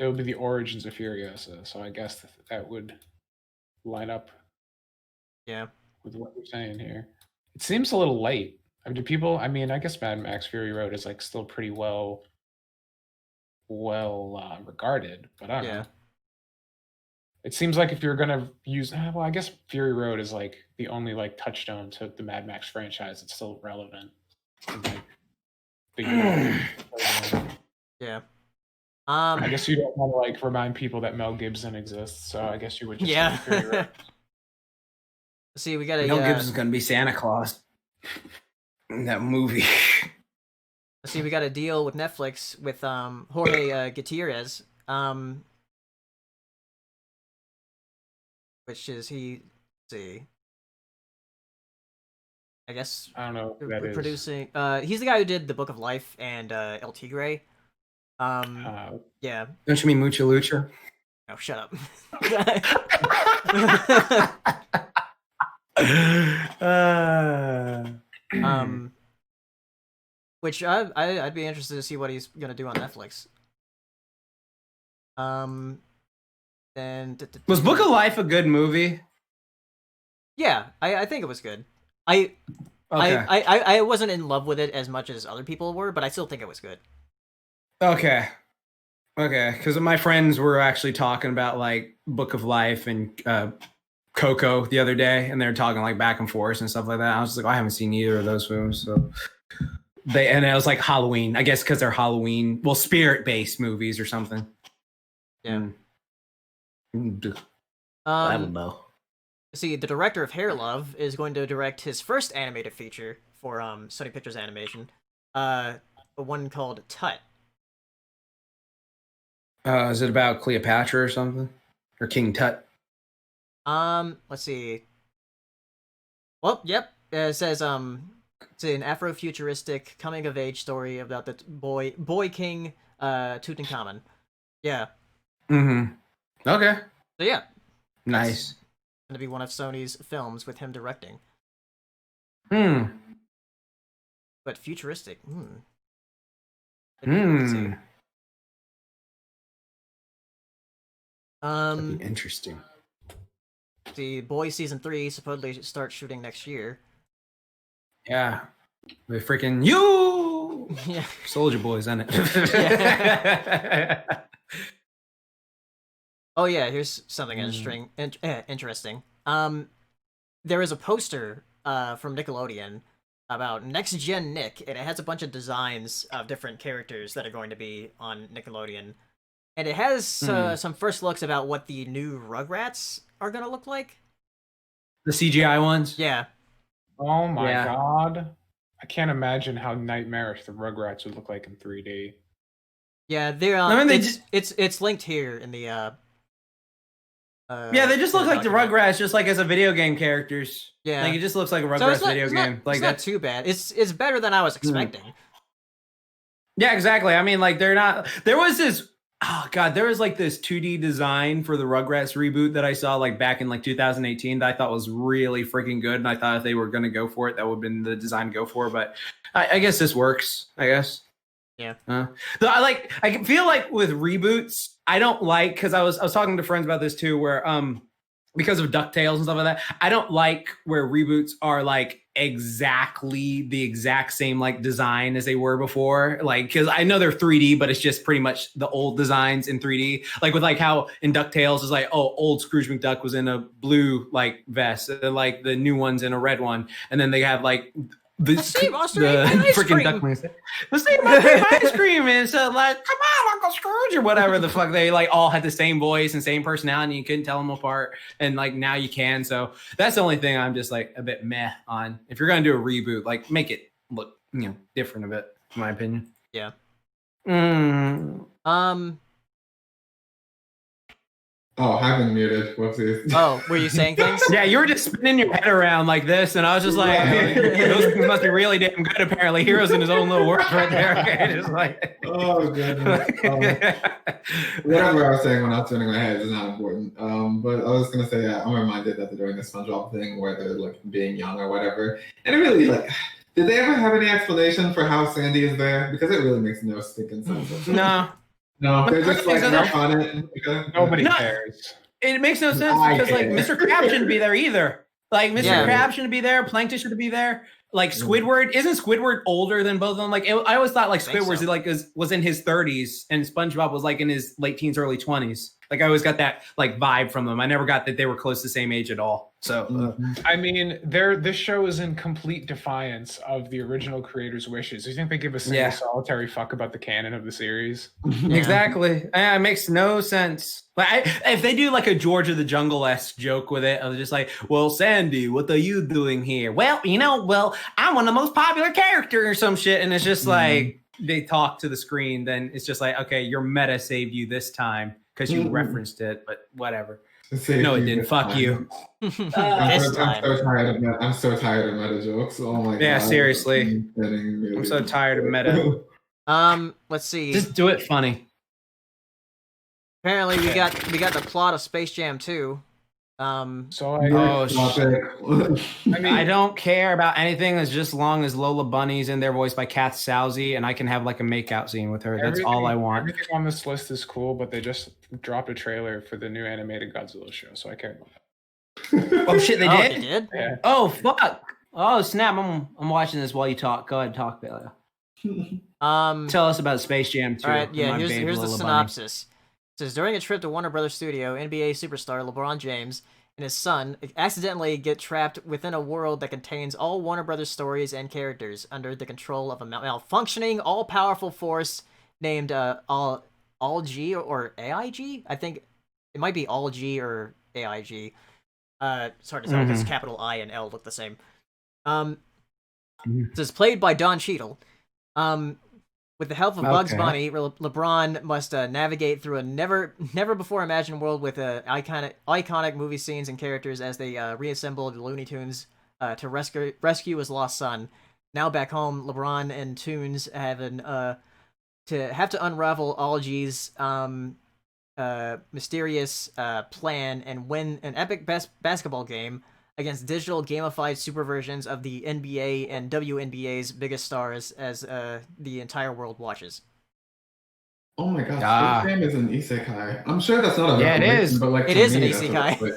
would be the origins of Furiosa, so I guess that would line up. Yeah. With what you're saying here, it seems a little late. I mean, I guess Mad Max Fury Road is like still pretty well regarded, but I don't know. It seems like if you're gonna use, well, I guess Fury Road is like the only like touchstone to the Mad Max franchise. It's still relevant. And, like, yeah. I guess you don't want to like remind people that Mel Gibson exists, so I guess you would just yeah. Fury Road. See, we got a Mel Gibson's gonna be Santa Claus in that movie. See, we got a deal with Netflix with Jorge Gutierrez, which is let's see, I guess I don't know who that is. producing. He's the guy who did The Book of Life and El Tigre. Yeah. Don't you mean Mucha Lucha? Oh, shut up. Which I'd be interested to see what he's gonna do on Netflix. Then was Book of Life a good movie? Yeah, I think it was good. I wasn't in love with it as much as other people were, but I still think it was good. Okay, because my friends were actually talking about like Book of Life and Coco the other day, and they were talking like back and forth and stuff like that. I was like, I haven't seen either of those films, so and it was like Halloween, I guess, because they're Halloween, spirit-based movies or something. Yeah. I don't know. See, the director of Hair Love is going to direct his first animated feature for Sony Pictures Animation, one called Tut. Is it about Cleopatra or something, or King Tut? Let's see. Well, yep. It says it's an Afrofuturistic coming-of-age story about the boy king Tutankhamun. Yeah. Mm-hmm. Okay. So yeah. Nice. Going to be one of Sony's films with him directing. But futuristic. That'd be interesting. The Boy Season 3 supposedly starts shooting next year. Yeah. With freaking you! Yeah. Soldier Boys, isn't it? Yeah. Oh yeah, here's something interesting. There is a poster from Nickelodeon about Next Gen Nick, and it has a bunch of designs of different characters that are going to be on Nickelodeon. And it has some first looks about what the new Rugrats are going to look like. The CGI ones? Yeah. Oh my god. I can't imagine how nightmarish the Rugrats would look like in 3D. Yeah, they're it's linked here in the yeah, they just look like the Rugrats, just like as a video game characters. Yeah, like it just looks like a Rugrats video game. Like that's not too bad. It's better than I was expecting. Yeah, exactly. I mean, like they're not. There was this. Oh god, there was like this 2D design for the Rugrats reboot that I saw like back in like 2018 that I thought was really freaking good, and I thought if they were going to go for it, that would have been the design to go for. But I guess this works. I guess. Yeah. I feel like with reboots, I don't like, because I was talking to friends about this too, where because of DuckTales and stuff like that, I don't like where reboots are like exactly the exact same like design as they were before. Like, because I know they're 3D, but it's just pretty much the old designs in 3D. Like with like how in DuckTales is like, oh, old Scrooge McDuck was in a blue like vest, and like the new one's in a red one, and then they have like the freaking ducklings. The same ice cream. And so like, come on, Uncle Scrooge, or whatever the fuck. They like all had the same voice and same personality. And you couldn't tell them apart. And like now you can. So that's the only thing I'm just like a bit meh on. If you're gonna do a reboot, like make it look different a bit, in my opinion. Yeah. The Oh, I've been muted. Whoopsies. Oh, were you saying things? Yeah, you were just spinning your head around like this, and I was just like, those things must be really damn good. Apparently, heroes in his own little world right there. Okay, just like, Oh goodness. Whatever I was saying when I was turning my head is not important. But I was gonna say, I'm reminded that they're doing the SpongeBob thing where they're like being young or whatever, and it really like. Did they ever have any explanation for how Sandy is there? Because it really makes no stinking sense. no. No, they're just like rough on it. Okay. Nobody No. cares. It makes no sense I because like care. Mr. Crab shouldn't be there either. Like Mr. Yeah. Crab shouldn't be there. Plankton should be there. Like Squidward, isn't Squidward older than both of them? Like I always thought like think Squidward so. like was in his 30s and SpongeBob was like in his late teens, early 20s. Like I always got that like vibe from them. I never got that they were close to the same age at all. So I mean, this show is in complete defiance of the original creators' wishes. You think they give a single Yeah. solitary fuck about the canon of the series? exactly. It makes no sense. Like if they do like a George of the Jungle-esque joke with it, I was just like, well, Sandy, what are you doing here? Well, I'm one of the most popular characters or some shit. And it's just like they talk to the screen, then it's just like, okay, your meta saved you this time because you referenced it, but whatever. No, it didn't. Fuck you. This I'm so time. tired of I'm so tired of meta jokes. Oh my god. Yeah, seriously. Really I'm so tired of meta. Let's see. Just do it funny. Apparently, we got the plot of Space Jam 2. So Oh, I mean, I don't care about anything as just long as Lola Bunny's in there, voiced by Kat Sousey, and I can have like a makeout scene with her. That's all I want. Everything on this list is cool, but they just dropped a trailer for the new animated Godzilla show, so I care about that. Oh shit, they Oh, did? they did? Yeah. Oh fuck! Oh snap! I'm watching this while you talk. Go ahead, talk, Bailey. Tell us about Space Jam 2. All right, yeah, My here's babe the Lola Bunny. synopsis. It says, during a trip to Warner Brothers studio, NBA superstar LeBron James and his son accidentally get trapped within a world that contains all Warner Brothers stories and characters under the control of a malfunctioning, all-powerful force named All-G or AIG? I think it might be All-G or AIG. It's hard to tell because capital I and L look the same. This is played by Don Cheadle. With the help of Bugs Bunny, LeBron must navigate through a never before imagined world with iconic movie scenes and characters as they reassemble the Looney Tunes to rescue his lost son. Now back home, LeBron and Tunes have to unravel All-G's mysterious plan and win an epic basketball game against digital gamified super versions of the NBA and WNBA's biggest stars as the entire world watches. Oh my god, Space Jam is an isekai. I'm sure that's not a Yeah, it is. but like It to is me, an that's what isekai. it's like.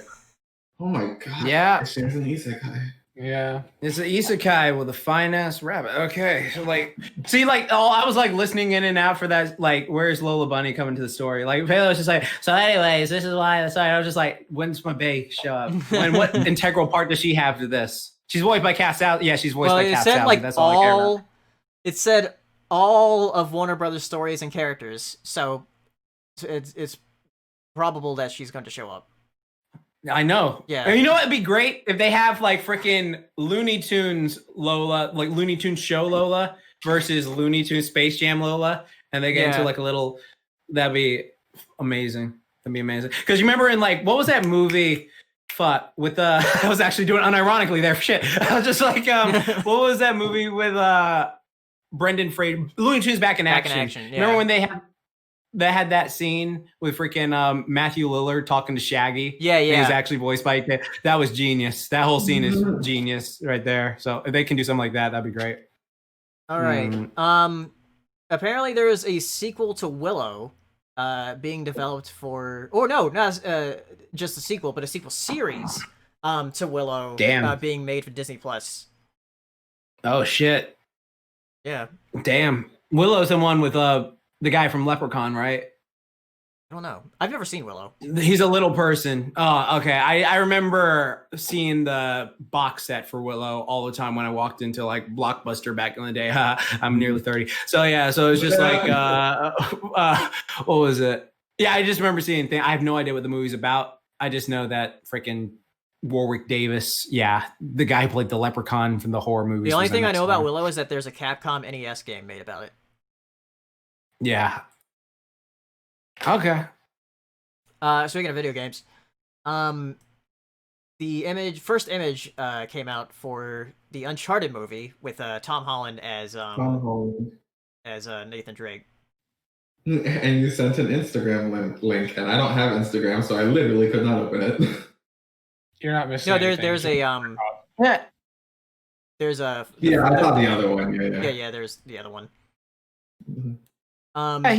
Oh my god. Yeah. Space Jam's an isekai. Yeah. It's an isekai with a fine ass rabbit. Okay, so like, see, like, I was like listening in and out for that. Like, where's Lola Bunny coming to the story? Like, Taylor was just like, so, anyways, this is why. Sorry, I was just like, when's my bae show up? And what integral part does she have to this? She's voiced by Kat Sousey. Yeah, she's voiced by Kat Sousey. Like that's all I care about. It said all of Warner Brothers stories and characters, so it's probable that she's going to show up. I know. Yeah. And you know what would be great if they have like freaking Looney Tunes Lola, like Looney Tunes show Lola versus Looney Tunes Space Jam Lola, and they get into like a little. That'd be amazing. That'd be amazing. Because you remember in like what was that movie? Fuck with I was actually doing unironically there. Shit. I was just like, what was that movie with Brendan Fraser? Looney Tunes Back in Action. Yeah. Remember when they had that scene with freaking Matthew Lillard talking to Shaggy? Yeah. And he's actually voiced by that was genius. That whole scene is genius right there. So if they can do something like that, that'd be great. All right. Apparently there is a sequel to Willow being developed for, or no, not just a sequel, but a sequel series to Willow being made for Disney Plus. Oh shit. Yeah. Damn. Willow's the one with the guy from Leprechaun, right? I don't know. I've never seen Willow. He's a little person. Oh, okay. I remember seeing the box set for Willow all the time when I walked into like Blockbuster back in the day. I'm nearly 30. So yeah, so it's just like what was it? Yeah, I just remember seeing things. I have no idea what the movie's about. I just know that freaking Warwick Davis, the guy who played the Leprechaun from the horror movies. The only thing I know about Willow is that there's a Capcom NES game made about it. Yeah. Okay. Speaking of video games, the first image came out for the Uncharted movie with Tom Holland as Nathan Drake. And you sent an Instagram link, and I don't have Instagram, so I literally could not open it. You're not missing. No, anything. there's a Yeah. there's a Yeah, I saw the other one. yeah. There's the other one. Yeah,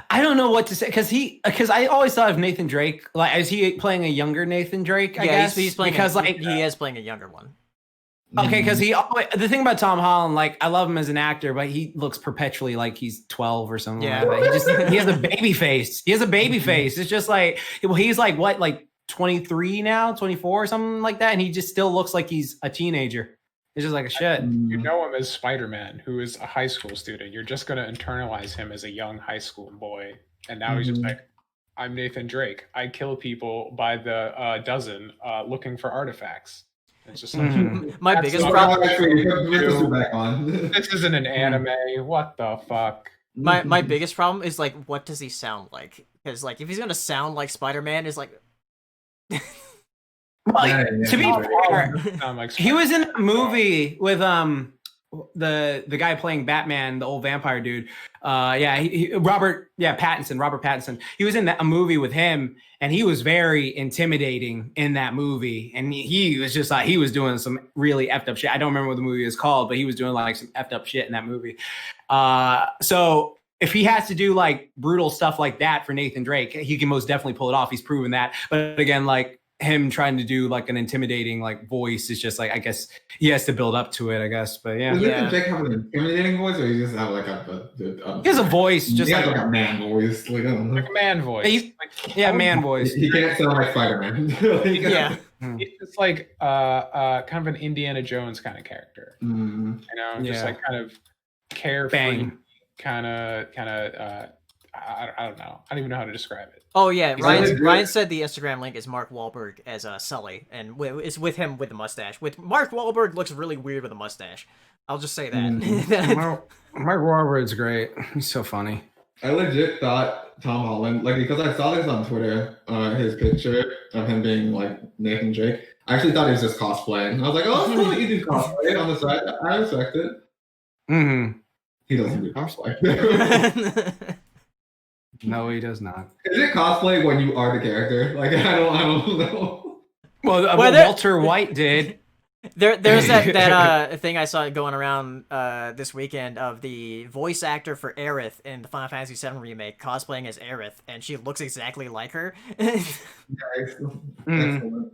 I don't know what to say because I always thought of Nathan Drake. Like, is he playing a younger Nathan Drake? I guess he's playing because he is playing a younger one. Okay, because the thing about Tom Holland, like, I love him as an actor, but he looks perpetually like he's 12 or something. Yeah. Like that. He has a baby face. He has a baby face. It's just like, well, he's like what, like 23 now, 24 or something like that, and he just still looks like he's a teenager. It's just like a shit. You know him as Spider-Man, who is a high school student. You're just gonna internalize him as a young high school boy, and now he's just like, I'm Nathan Drake. I kill people by the dozen, looking for artifacts. It's just like My biggest problem. This isn't an anime. What the fuck? My biggest problem is like, what does he sound like? Because like, if he's gonna sound like Spider-Man, is like. Like, to be fair, Like he was in a movie with the guy playing Batman, the old vampire dude. Robert Pattinson. He was in a movie with him, and he was very intimidating in that movie. And he was just like, he was doing some really effed up shit. I don't remember what the movie is called, but he was doing like some effed up shit in that movie. So if he has to do like brutal stuff like that for Nathan Drake, he can most definitely pull it off. He's proven that. But again, like, him trying to do like an intimidating like voice is just like, I guess he has to build up to it, I guess. But yeah. Does Nathan Drake have an intimidating voice, or he just have like a he has a voice, just like a man voice, like a man voice. Man voice. He can't sound like Spider-Man. Yeah. It's like kind of an Indiana Jones kind of character. You know, just like kind of carefree, kind of I don't know. I don't even know how to describe it. Oh yeah, Ryan said the Instagram link is Mark Wahlberg as Sully, and it's with him with the mustache. With Mark Wahlberg looks really weird with a mustache. I'll just say that. Mark Wahlberg's great. He's so funny. I legit thought Tom Holland, like, because I saw this on Twitter, his picture of him being like Nathan Drake. I actually thought he was just cosplaying. I was like, oh, it's cool that you do cosplay on the side. I respect it. Mm-hmm. He doesn't do cosplay. No, he does not. Is it cosplay when you are the character? Like, I don't know. Well, Walter White did. There's that thing I saw going around this weekend of the voice actor for Aerith in the Final Fantasy VII remake cosplaying as Aerith, and she looks exactly like her. Excellent.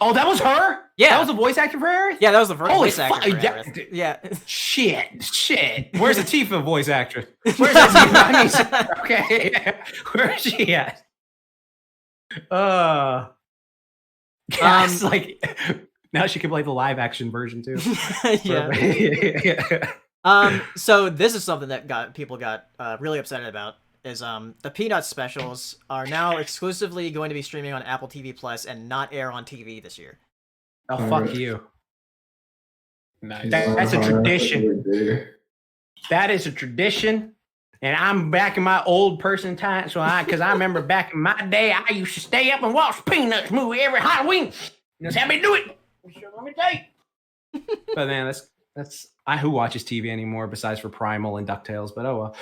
Oh, that was her? Yeah. That was a voice actor for Aerith? Yeah, that was the first voice actor for yeah. Aerith. Yeah. Shit. Where's the Tifa voice actress? Where's that Tifa? Okay. Yeah. Where is she at? Like, now she can play the live action version too. Yeah. So this is something that people got really upset about. Is the Peanuts specials are now exclusively going to be streaming on Apple TV Plus and not air on TV this year. Oh, fuck you. Nice. That's a tradition. That is a tradition. And I'm back in my old person time, because I remember back in my day, I used to stay up and watch Peanuts movie every Halloween. That's how we do it. Let me tell you. But man, that's who watches TV anymore besides for Primal and DuckTales, but oh well.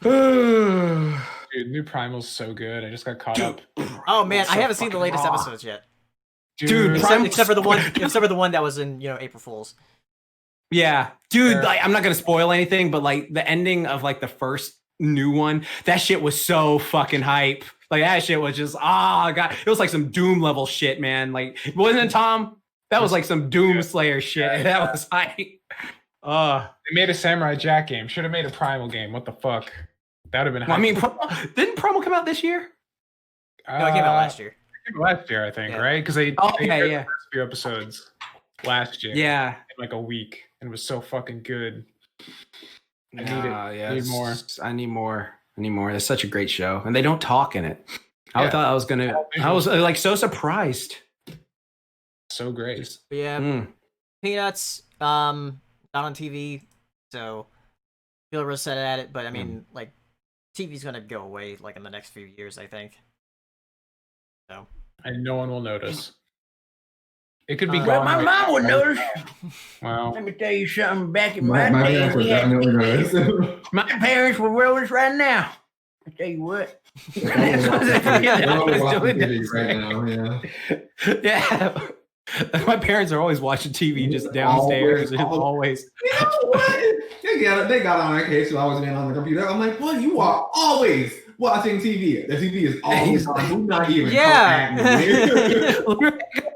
Dude, new Primal's so good. I just got caught up. Oh man, I haven't seen the latest episodes yet. Dude, except for the one that was in April Fools. Yeah, dude. Like, I'm not gonna spoil anything, but like the ending of like the first new one, that shit was so fucking hype. Like that shit was just god, it was like some Doom level shit, man. Like, wasn't it, Tom? That was like some Doom Slayer shit. That was hype. They made a Samurai Jack game. Should have made a Primal game. What the fuck? That would have been. Well, I mean, didn't Primal come out this year? No, it came out last year. It came out last year, I think, right? Because they aired the first few episodes last year. Yeah, in like a week, and it was so fucking good. I need more. I need more. It's such a great show, and they don't talk in it. I thought I was gonna. I was like so surprised. So great. But yeah, Peanuts. Not on TV, so feel real set at it. But I mean, like, TV's gonna go away like in the next few years, I think. So. And no one will notice. It could be Well, gone. my right mom now, would right? notice. Well, Let me tell you something. Back in My my day, parents would we had definitely notice. my parents were rolling right now. I tell you what. They're only watching TV right now, yeah. Yeah. My parents are always watching TV just downstairs. It's always. You know what? They got on our case, so I was being on the computer. I'm like, what? You are always watching TV. The TV is always on. Do not even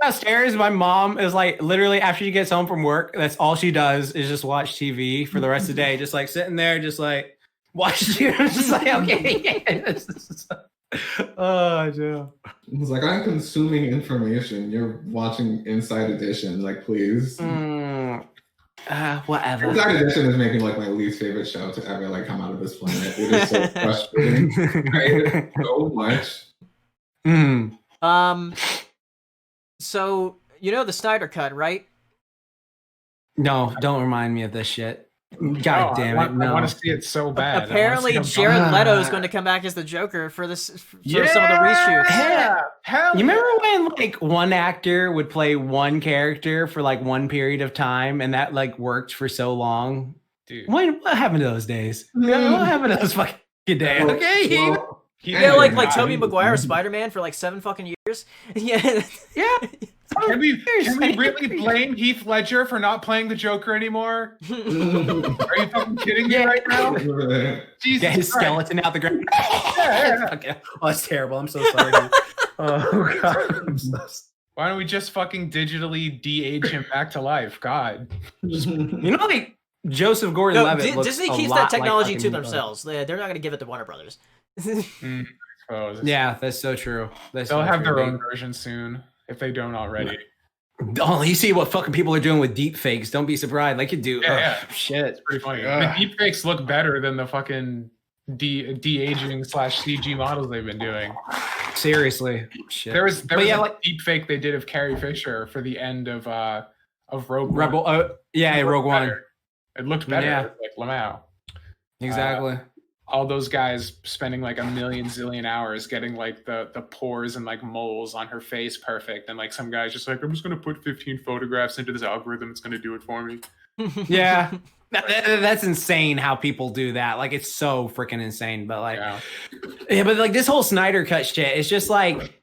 Downstairs, my mom is like literally after she gets home from work, that's all she does is just watch TV for the rest of the day, just like sitting there, just like watching. I'm just like, okay, oh, Joe. It's like, I'm consuming information. You're watching Inside Edition. Like, please. Whatever. Inside Edition is making like my least favorite show to ever like come out of this planet. It is so frustrating. I hate it so much. So you know the Snyder Cut, right? No, don't remind me of this shit. God damn it! I want to see it so bad. Apparently, Jared Leto is going to come back as the Joker for this for some of the reshoots. Yeah, You remember when like one actor would play one character for like one period of time, and that like worked for so long? dude. What happened to those days? What happened to those fucking days? Okay. Well, Yeah, like Tobey Maguire Spider-Man for like 7 fucking years. Yeah. Can we really blame Heath Ledger for not playing the Joker anymore? Are you fucking kidding me right now? Jesus Get his Christ. skeleton out the ground. Okay. Oh, that's terrible. I'm so sorry. Oh god. I'm so Why don't we just fucking digitally de-age him back to life? God. You know, like Joseph Gordon-Levitt looks Disney a keeps lot that technology like to fucking themselves. They're not going to give it to Warner Brothers. Yeah, that's so true. They'll have their own version soon if they don't already. Oh, you see what fucking people are doing with deep fakes. Don't be surprised. They could do shit. It's pretty funny. The deep fakes look better than the fucking de-aging / CG models they've been doing. Seriously. Shit. There was a deep fake they did of Carrie Fisher for the end of Rogue Rebel. One. Rogue One. It looked better. Yeah. Like Lamau. Exactly. All those guys spending like a million zillion hours getting like the pores and like moles on her face perfect, and like some guy's just like, I'm just gonna put 15 photographs into this algorithm, it's gonna do it for me. Yeah. That's insane how people do that. Like, it's so freaking insane. But like, yeah, but like this whole Snyder Cut shit, it's just like,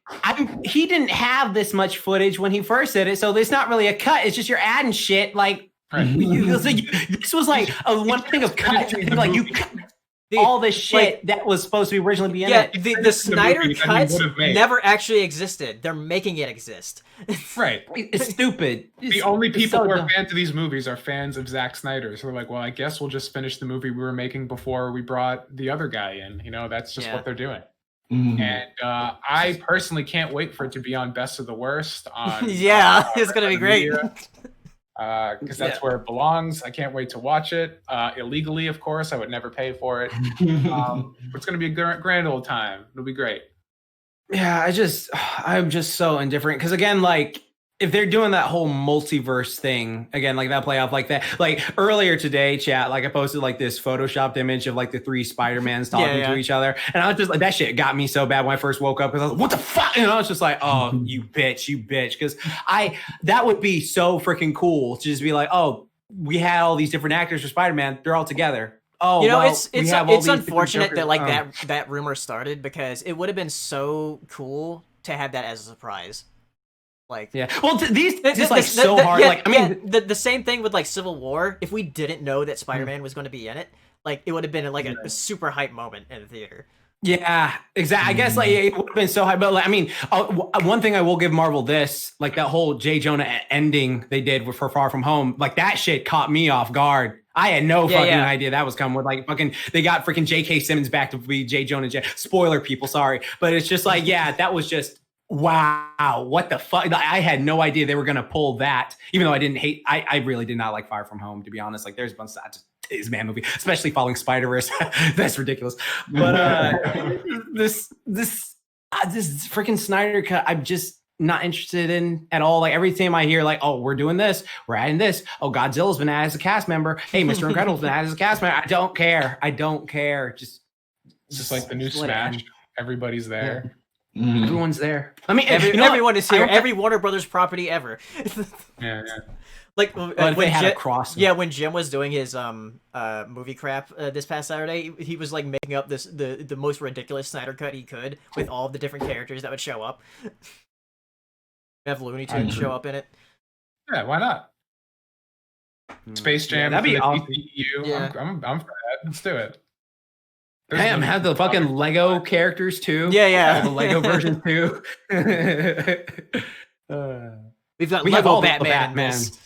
he didn't have this much footage when he first did it, so it's not really a cut. It's just you're adding shit. Like, this was like a one thing of cut. Like you cut all this shit that was supposed to be originally be in it. The Snyder Cut never actually existed. They're making it exist. Right. It's stupid. The only people who are fans of these movies are fans of Zack Snyder. So they're like, well, I guess we'll just finish the movie we were making before we brought the other guy in. You know, that's just what they're doing. Mm-hmm. And I personally can't wait for it to be on Best of the Worst. On it's going to be great. Because that's where it belongs. I can't wait to watch it. Illegally, of course. I would never pay for it. It's going to be a grand old time. It'll be great. Yeah, I'm just so indifferent. Because again, like, if they're doing that whole multiverse thing, again, like that play off like that. Like earlier today, chat, like I posted like this photoshopped image of like the 3 Spider-Mans talking to each other. And I was just like, that shit got me so bad when I first woke up, because I was like, what the fuck? And I was just like, oh, you bitch. Because that would be so freaking cool to just be like, oh, we had all these different actors for Spider-Man. They're all together. Oh, it's unfortunate that like that rumor started, because it would have been so cool to have that as a surprise. Like, yeah, well, these just like so hard. Yeah, like, I mean, the same thing with like Civil War. If we didn't know that Spider-Man was going to be in it, like it would have been like a super hype moment in the theater. Yeah, exactly. I guess like it would have been so high, but like, I mean, one thing I will give Marvel this, like that whole J. Jonah ending they did for Far From Home, like that shit caught me off guard. I had no fucking idea that was coming. With like fucking, they got freaking J.K. Simmons back to be J. Jonah. Spoiler, people, sorry, but it's just like, yeah, that was just wow. What the fuck? I had no idea they were gonna pull that. Even though I didn't hate, I really did not like Far From Home, to be honest. Like, there's a bunch of that. Is man movie, especially following Spider-Verse. That's ridiculous. But this freaking Snyder Cut, I'm just not interested in at all. Like, every time I hear like, oh, we're doing this, we're adding this, oh, Godzilla's been added as a cast member, hey, Mr. Incredible's been added as a cast member, I don't care. Just It's just like the new Just let it Smash. end. Everybody's there. Mhm. Everyone's there. I mean, Everyone is here. Every Warner Brothers property ever. Yeah. Like But if they had a cross. Yeah, when Jim was doing his movie crap this past Saturday, he was like making up the most ridiculous Snyder cut he could with all of the different characters that would show up. Have Looney Tunes show up in it. Yeah, why not? Space Jam. That'd be for the awesome. DCU. Yeah. I'm for that. Let's do it. Damn, have the fucking Lego characters too. Yeah. All the Lego versions too. We've got We have Lego all the Batman. in this.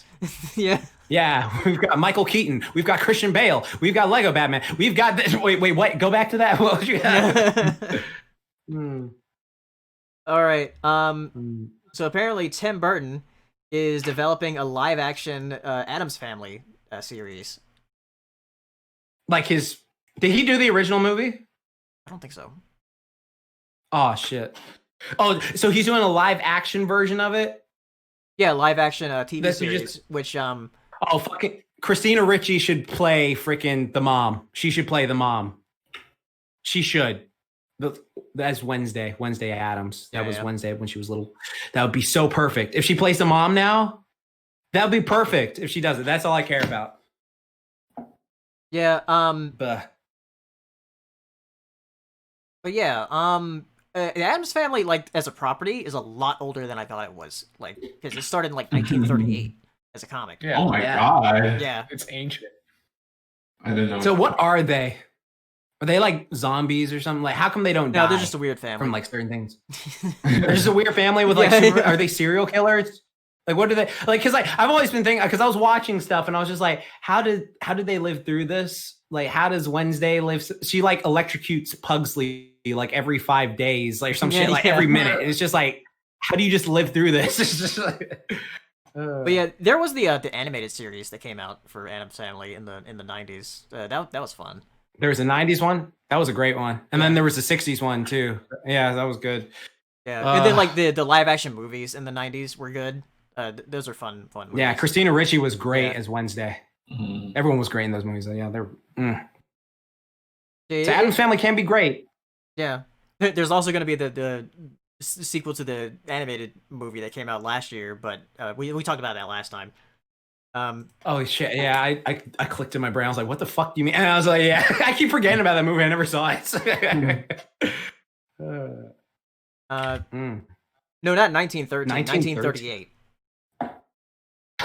Yeah. Yeah, we've got Michael Keaton. We've got Christian Bale. We've got Lego Batman. We've got this. Wait, what? Go back to that. What was you All right. So apparently Tim Burton is developing a live-action Addams Family series. Like did he do the original movie? I don't think so. Oh shit. Oh, so he's doing a live action version of it? Yeah, live-action TV That's series, just- which Oh, fucking Christina Ricci should play freaking the mom. She should play the mom. She should. That's Wednesday Addams. That was Wednesday when she was little. That would be so perfect. If she plays the mom now, that would be perfect if she does it. That's all I care about. yeah, Buh. but yeah, the Addams Family, like as a property, is a lot older than I thought it was. Like, because it started in like 1938 as a comic. Yeah. Oh my Yeah. god. Yeah. It's ancient. I didn't know. So what are they? Are they like zombies or something? Like, how come they don't die No, they're just a weird family. from like certain things? They're just a weird family with like, Yeah. are they serial killers? Like, what do they like? Because like I've always been thinking, because I was watching stuff and I was just like, how did they live through this? Like, how does Wednesday live? She like electrocutes Pugsley like every 5 days, like some shit, like every minute. It's just like, how do you just live through this? It's just like, But yeah, there was the animated series that came out for Addams Family in the 90s. That was fun. there was a 90s one. That was a great one. And then there was a 60s one too. Yeah, that was good. Yeah, and then like the live action movies in the 90s were good. Those are fun movies. Yeah, Christina Ricci was great Yeah. as Wednesday. Mhm. Everyone was great in those movies. Yeah, they're. Yeah, So Addams Family can be great. yeah. There's also going to be the sequel to the animated movie that came out last year, but we talked about that last time. Oh shit! Yeah, I clicked in my brain. I was like, "What the fuck do you mean?" And I was like, "Yeah." I keep forgetting about that movie. I never saw it. No, not 1913. 1938.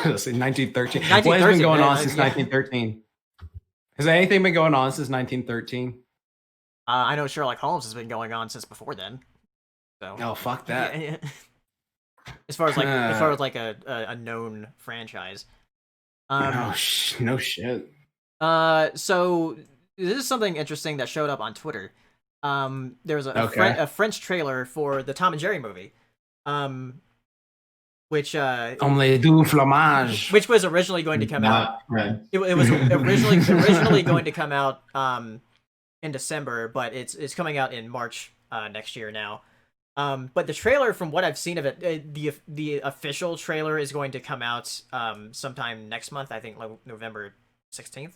1913. 1913, What has been going man, on since yeah. 1913? Has anything been going on since 1913? I know Sherlock Holmes has been going on since before then. So. Oh fuck that! Yeah. As far as like a known franchise. No shit. So this is something interesting that showed up on Twitter. There was a French trailer for the Tom and Jerry movie, which Omelette du fromage. which was originally going to come out. Right. It was originally going to come out in December, but it's coming out in March next year now. But the trailer, from what I've seen of it, the official trailer is going to come out sometime next month. I think like November 16th.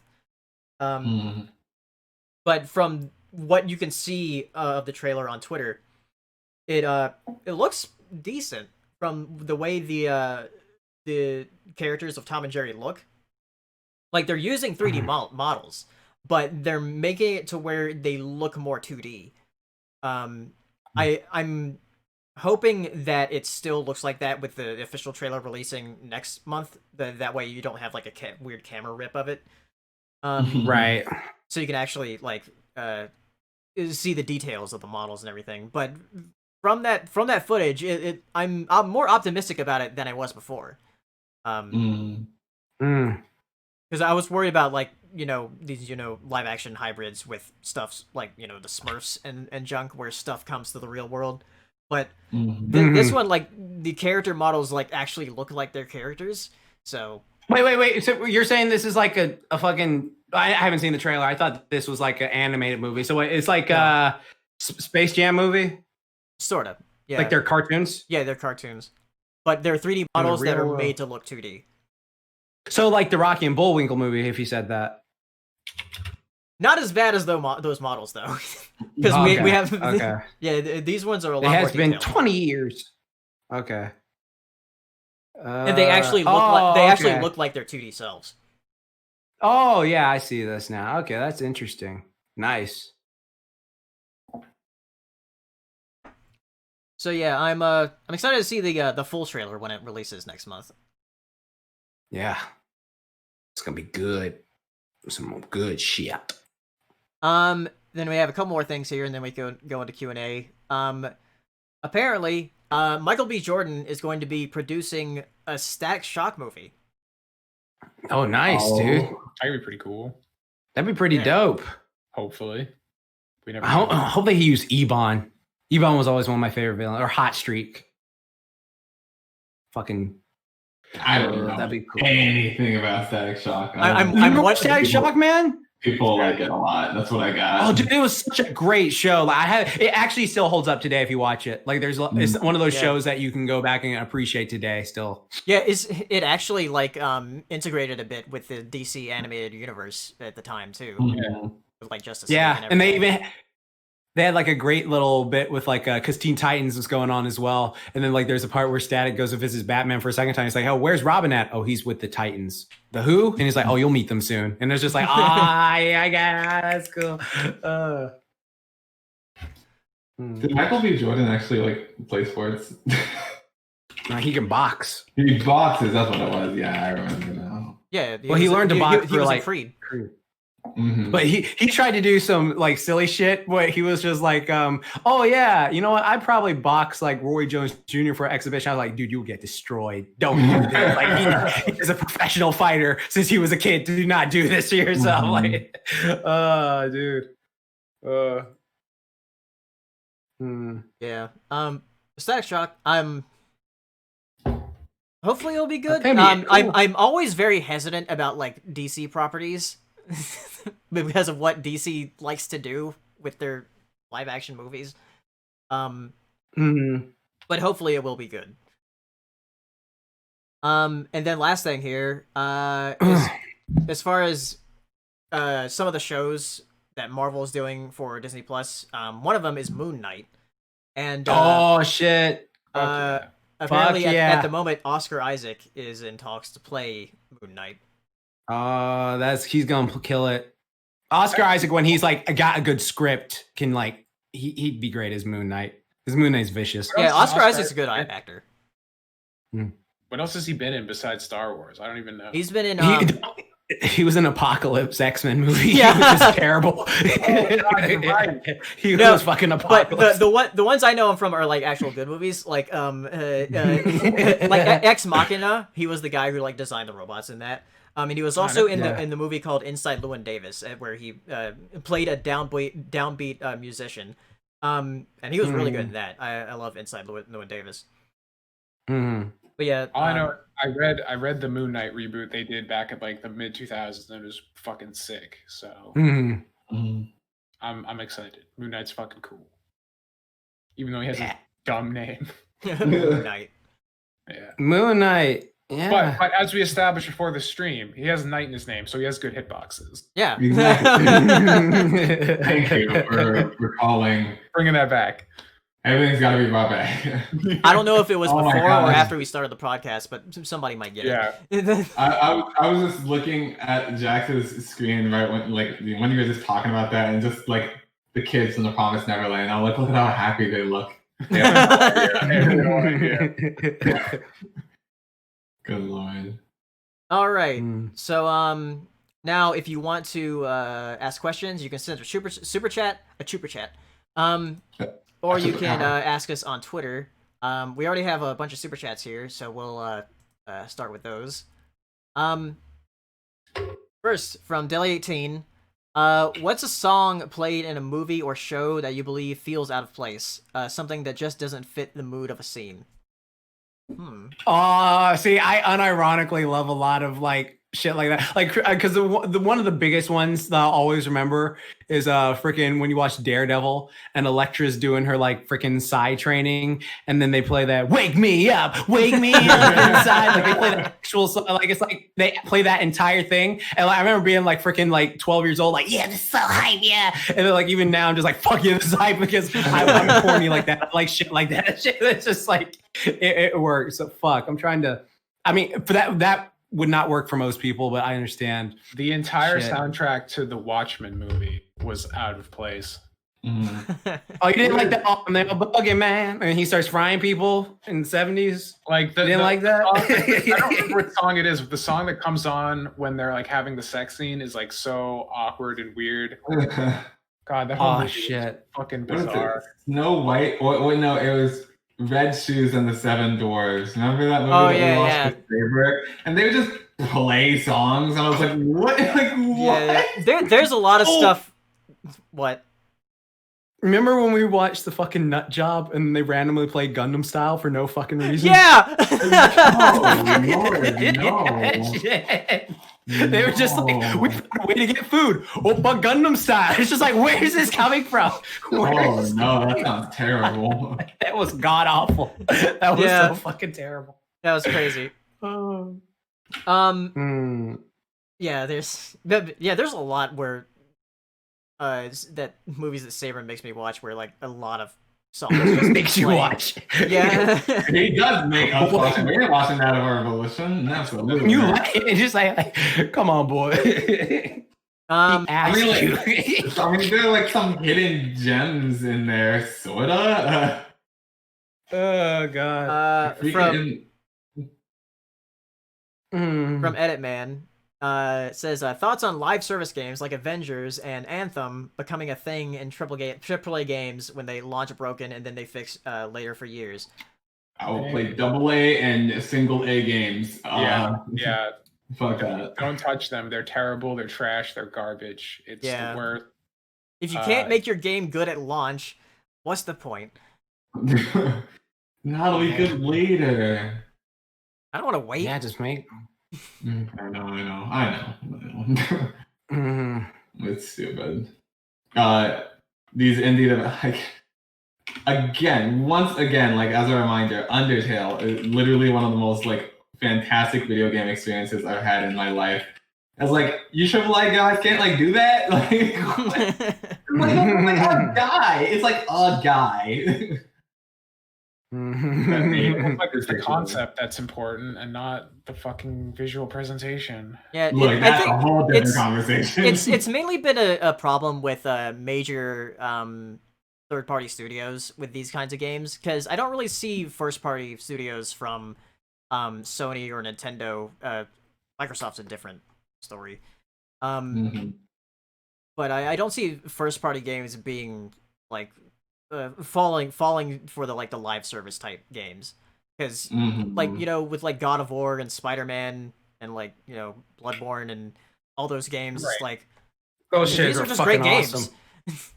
But from what you can see of the trailer on Twitter, it looks decent from the way the characters of Tom and Jerry look. Like, they're using 3D models, but they're making it to where they look more 2D. I'm hoping that it still looks like that with the official trailer releasing next month. That way you don't have like a weird camera rip of it. Right. So you can actually like see the details of the models and everything. But from that footage, I'm more optimistic about it than I was before. Because I was worried about like these live action hybrids with stuff like the Smurfs and junk, where stuff comes to the real world. But this one, like, the character models like actually look like their characters. So Wait. So you're saying this is like a fucking? I haven't seen the trailer. I thought this was like an animated movie. So it's like a Space Jam movie. sort of, yeah. Like they're cartoons. Yeah, they're cartoons, but they're 3D models that are real made to look 2D. So like the Rocky and Bullwinkle movie, if you said that. Not as bad as those models though, because we have yeah, these ones are a lot. It has more been detailed. 20 years. Okay. And they actually look look like their 2D selves. Oh yeah, I see this now. Okay, that's interesting. Nice. So yeah, I'm excited to see the full trailer when it releases next month. Yeah, it's gonna be good. Some good shit. Then we have a couple more things here, and then we go into Q&A. Apparently, Michael B. Jordan is going to be producing a Static Shock movie. Oh, nice, dude. That'd be pretty cool. That'd be pretty dope. Hopefully. We never I hope they use Ebon. Ebon was always one of my favorite villains. Or Hot Streak. Fucking... I don't know that'd be cool. anything about Static Shock. I'm watching Static Shock, man. People like it a lot. That's what I got. Oh, dude, it was such a great show. Like, it actually still holds up today if you watch it. Like, it's one of those shows that you can go back and appreciate today still. Yeah, it actually like integrated a bit with the DC animated universe at the time too. Yeah. With, like Justice League and and they had like a great little bit with like because Teen Titans was going on as well, and then like there's a part where Static goes and visits Batman for a second time. He's like, "Oh, where's Robin at? Oh, he's with the Titans. The who?" And he's like, "Oh, you'll meet them soon." And there's just like, yeah, that's cool. Did Michael B. Jordan actually like play sports? No, he can box. He boxes. That's what it was. Yeah, I remember now. Yeah. He learned to box for like Creed. Mm-hmm. But he tried to do some like silly shit where he was just like, oh yeah, you know what? I'd probably box like Roy Jones Jr. for exhibition. I was like, dude, you'll get destroyed. Don't do this. Like he is a professional fighter since he was a kid. Do not do this to yourself. Like, dude. Yeah. Static Shock. Hopefully it'll be good. Cool. I'm always very hesitant about like DC properties. Because of what DC likes to do with their live action movies. But hopefully it will be good. And then last thing here, as far as some of the shows that Marvel is doing for Disney Plus, one of them is Moon Knight. And oh shit. Apparently at the moment Oscar Isaac is in talks to play Moon Knight. He's gonna kill it. Oscar Isaac, when he's like got a good script, can like he'd be great as Moon Knight. Because Moon Knight's vicious. Yeah, Oscar Isaac's a good actor. What else has he been in besides Star Wars? I don't even know. He's been in. He was in Apocalypse X-Men movie. Yeah, which is terrible. He was fucking Apocalypse. But the ones I know him from are like actual good movies, like like Ex Machina. He was the guy who like designed the robots in that. And he was also in the movie called Inside Llewyn Davis, where he played a downbeat musician. And he was really good in that. I love Inside Llewyn Davis. But yeah, all I know, I read the Moon Knight reboot they did back at like the mid 2000s, and it was fucking sick. So I'm excited. Moon Knight's fucking cool, even though he has a dumb name. Moon Knight. Yeah. Moon Knight. Yeah. But as we established before the stream, he has Knight in his name, so he has good hitboxes. Yeah. Exactly. Thank you for recalling. Bringing that back. Everything's got to be brought back. I don't know if it was Oh my before God. or after we started the podcast, but somebody might get it. I was just looking at Jax's screen right when you were just talking about that, and just like the kids from the Promised Neverland. I'm like, look at how happy they look. They have no idea. Good lord. All right. So now if you want to ask questions, you can send a super chat. Or you can ask us on Twitter. We already have a bunch of super chats here, so we'll start with those. First, from Deli18, what's a song played in a movie or show that you believe feels out of place? Something that just doesn't fit the mood of a scene. See, I unironically love a lot of like shit like that. Like, because the one of the biggest ones that I'll always remember is freaking when you watch Daredevil and Elektra's doing her like freaking psi training, and then they play that "Wake Me Up, Wake Me Up" inside. Like they play the actual song. Like it's like they play that entire thing. And like, I remember being like freaking like 12 years old, like yeah, this is so hype, yeah. And then like even now I'm just like fuck yeah, this is hype because I'm corny like that. I like shit like that. Shit, it's just like it works. So fuck, I'm trying to. I mean, for that would not work for most people, but I understand. The entire Shit. soundtrack to the Watchmen movie was out of place. Oh, you didn't like that? Oh, man, bugging man, and he starts frying people in the 70s. Like You didn't like that? song, I don't remember what song it is, but the song that comes on when they're like having the sex scene is like so awkward and weird. God, that whole Oh movie shit! was fucking What is it? bizarre. Snow White? Wait, no, it was Red Shoes and the Seven Dwarfs. Remember that movie? Oh, that we yeah, watched yeah. with Saber? And they would just play songs, and I was like, what? Like, what? Yeah. There's a lot of Oh. stuff. What? Remember when we watched the fucking Nut Job and they randomly played Gundam Style for no fucking reason? Yeah. Oh, Lord, no. Shit. They were just like, we found a way to get food. Oppa Gundam Style. It's just like, where is this coming from? Oh, Where's- no, that sounds terrible. That was god awful. That was Yeah. so fucking terrible. That was crazy. Oh. Yeah, there's a lot where that movies that Saber makes me watch where like a lot of songs just Makes you play. watch. Yeah. He does make us watch it. We're watching that of our volition. Absolutely. You like it? It's just like, come on, boy. I mean, like, You. I mean, there are like some hidden gems in there, sorta. Oh god. From Mm. Edit Man, it says thoughts on live service games like Avengers and Anthem becoming a thing in AAA games when they launch broken and then they fix later for years. I will play AA and single A games. Yeah. Fuck that. Don't touch them. They're terrible. They're trash. They're garbage. It's Yeah. the worst. If you can't make your game good at launch, what's the point? That'll be good later. I don't want to wait. Yeah, just make. I know. Mm. It's stupid. These indie like once again, like as a reminder, Undertale is literally one of the most like fantastic video game experiences I've had in my life. I was like, you AAA guys can't like do that? Like, like a guy. It's like a guy. It's the concept that's important and not the fucking visual presentation. Yeah, Look, that's a whole different conversation. It's mainly been a problem with major third-party studios with these kinds of games, because I don't really see first-party studios from Sony or Nintendo. Microsoft's a different story. But I don't see first-party games being like falling for the live service type games, because like, you know, with like God of War and Spider-Man and like, you know, Bloodborne and all those games, Right. like Those shit these are are just fucking great games. awesome.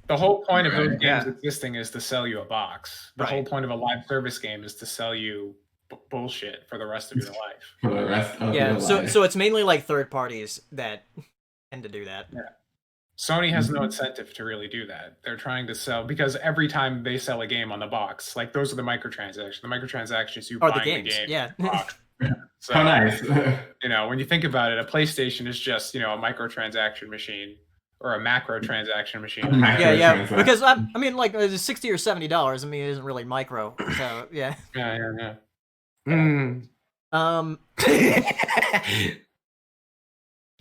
The whole point of those games Yeah. existing is to sell you a box. The whole point of a live service game is to sell you bullshit for the rest of your life. For the rest of Yeah, your so life. so it's mainly like third parties that tend to do that. Yeah. Sony has no incentive to really do that. They're trying to sell, because every time they sell a game on the box, like those are the microtransactions. The microtransactions you Or buy the games, the game. yeah. Box. So, How nice. you know, when you think about it, a PlayStation is just, you know, a microtransaction machine or a macro transaction machine. Yeah, because I mean, like $60 or $70. I mean, it isn't really micro. So yeah. Yeah. Mm.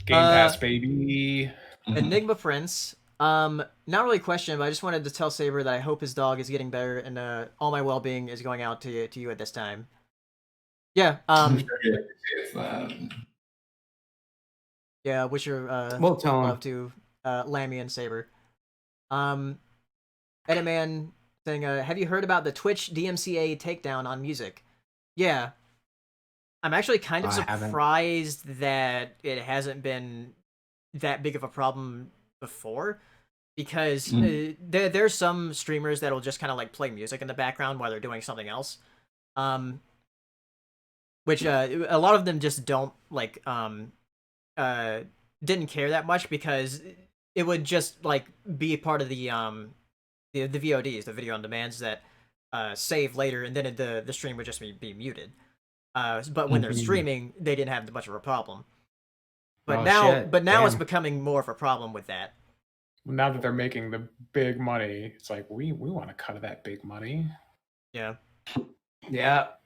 Game Pass, baby. Enigma Prince. Not really a question, but I just wanted to tell Saber that I hope his dog is getting better, and all my well-being is going out to you at this time. Yeah. Yeah. Wish your We'll tell him. love to Lammy and Saber. Editman saying, have you heard about the Twitch DMCA takedown on music? Yeah. I'm actually kind of I haven't. surprised that it hasn't been that big of a problem before, because there's some streamers that'll just kind of like play music in the background while they're doing something else, which a lot of them just don't like didn't care that much because it would just like be part of the VODs, the video on demands that save later, and then the stream would just be muted. But when they're streaming, they didn't have much of a problem. But now it's becoming more of a problem with that. Now that they're making the big money, it's like we want a cut of that big money. Yeah. Yep.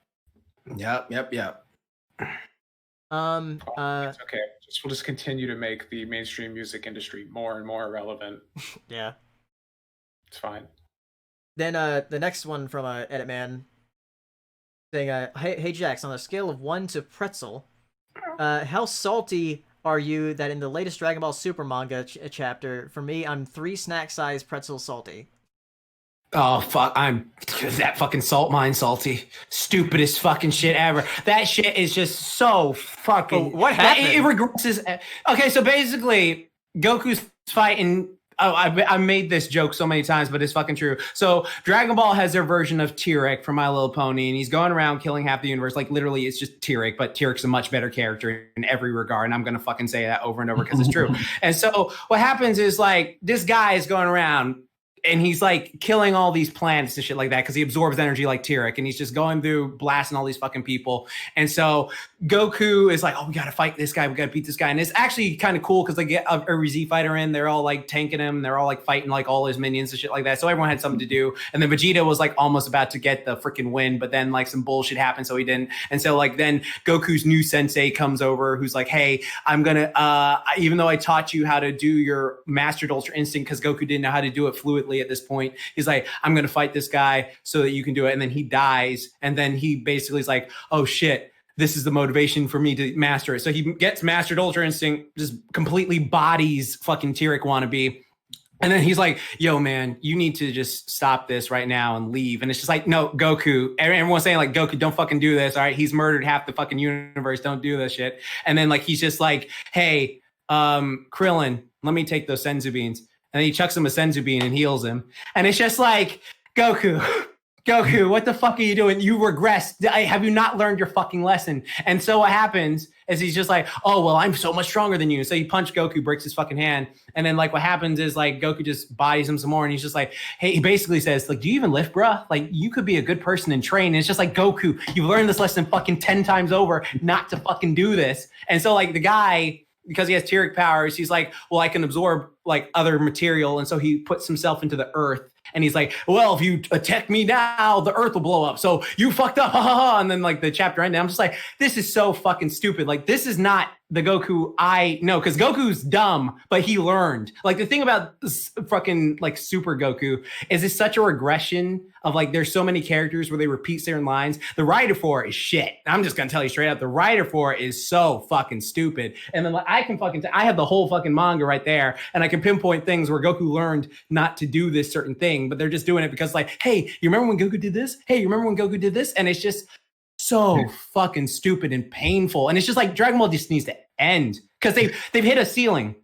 It's okay. We'll just continue to make the mainstream music industry more and more irrelevant. Yeah. It's fine. Then the next one from Edit Man saying, hey Jax, on a scale of 1 to pretzel, how salty are you that in the latest Dragon Ball Super manga chapter, for me, I'm 3 snack-sized pretzel salty? Oh, fuck. I'm that fucking salt mine salty. Stupidest fucking shit ever. That shit is just so fucking... what happened? It regresses. Okay, so basically, Goku's fighting... Oh, I made this joke so many times, but it's fucking true. So Dragon Ball has their version of Tyrek from My Little Pony, and he's going around killing half the universe. Like, literally, it's just Tyrek, but Tyrek's a much better character in every regard, and I'm going to fucking say that over and over because it's true. And so what happens is, like, this guy is going around, and he's like killing all these planets and shit like that because he absorbs energy like Tyrek, and he's just going through blasting all these fucking people. And so Goku is like, oh, we got to fight this guy. We got to beat this guy. And it's actually kind of cool because they get every Z fighter in. They're all like tanking him. They're all like fighting like all his minions and shit like that. So everyone had something to do. And then Vegeta was like almost about to get the freaking win, but then like some bullshit happened, so he didn't. And so like then Goku's new sensei comes over who's like, hey, I'm going to, even though I taught you how to do your mastered Ultra Instinct because Goku didn't know how to do it fluidly at this point, he's like, I'm going to fight this guy so that you can do it. And then he dies. And then he basically is like, oh shit, this is the motivation for me to master it. So he gets mastered Ultra Instinct, just completely bodies fucking Tyrek wannabe. And then he's like, yo, man, you need to just stop this right now and leave. And it's just like, no, Goku. Everyone's saying like, Goku, don't fucking do this. All right. He's murdered half the fucking universe. Don't do this shit. And then like, he's just like, hey, Krillin, let me take those Senzu beans. And then he chucks him a Senzu bean and heals him. And it's just like, Goku, what the fuck are you doing? You regressed. Have you not learned your fucking lesson? And so what happens is he's just like, oh, well, I'm so much stronger than you. So he punched Goku, breaks his fucking hand. And then like what happens is like Goku just bodies him some more. And he's just like, hey, he basically says, like, do you even lift, bruh? Like, you could be a good person and train. And it's just like, Goku, you've learned this lesson fucking 10 times over not to fucking do this. And so like the guy, because he has Tyrek powers, he's like, well, I can absorb like other material. And so he puts himself into the earth. And he's like, well, if you attack me now, the earth will blow up. So you fucked up. Ha, ha, ha. And then like the chapter ended. I'm just like, this is so fucking stupid. Like, this is not the Goku I know, because Goku's dumb, but he learned. Like, the thing about this fucking like Super Goku is it's such a regression of like, there's so many characters where they repeat certain lines. The writer for it is shit. I'm just gonna tell you straight up, the writer for it is so fucking stupid. And then like, I can fucking, I have the whole fucking manga right there, and I can pinpoint things where Goku learned not to do this certain thing, but they're just doing it because like, hey, you remember when Goku did this? Hey, you remember when Goku did this? And it's just so fucking stupid and painful. And it's just like Dragon Ball just needs to end because they've hit a ceiling.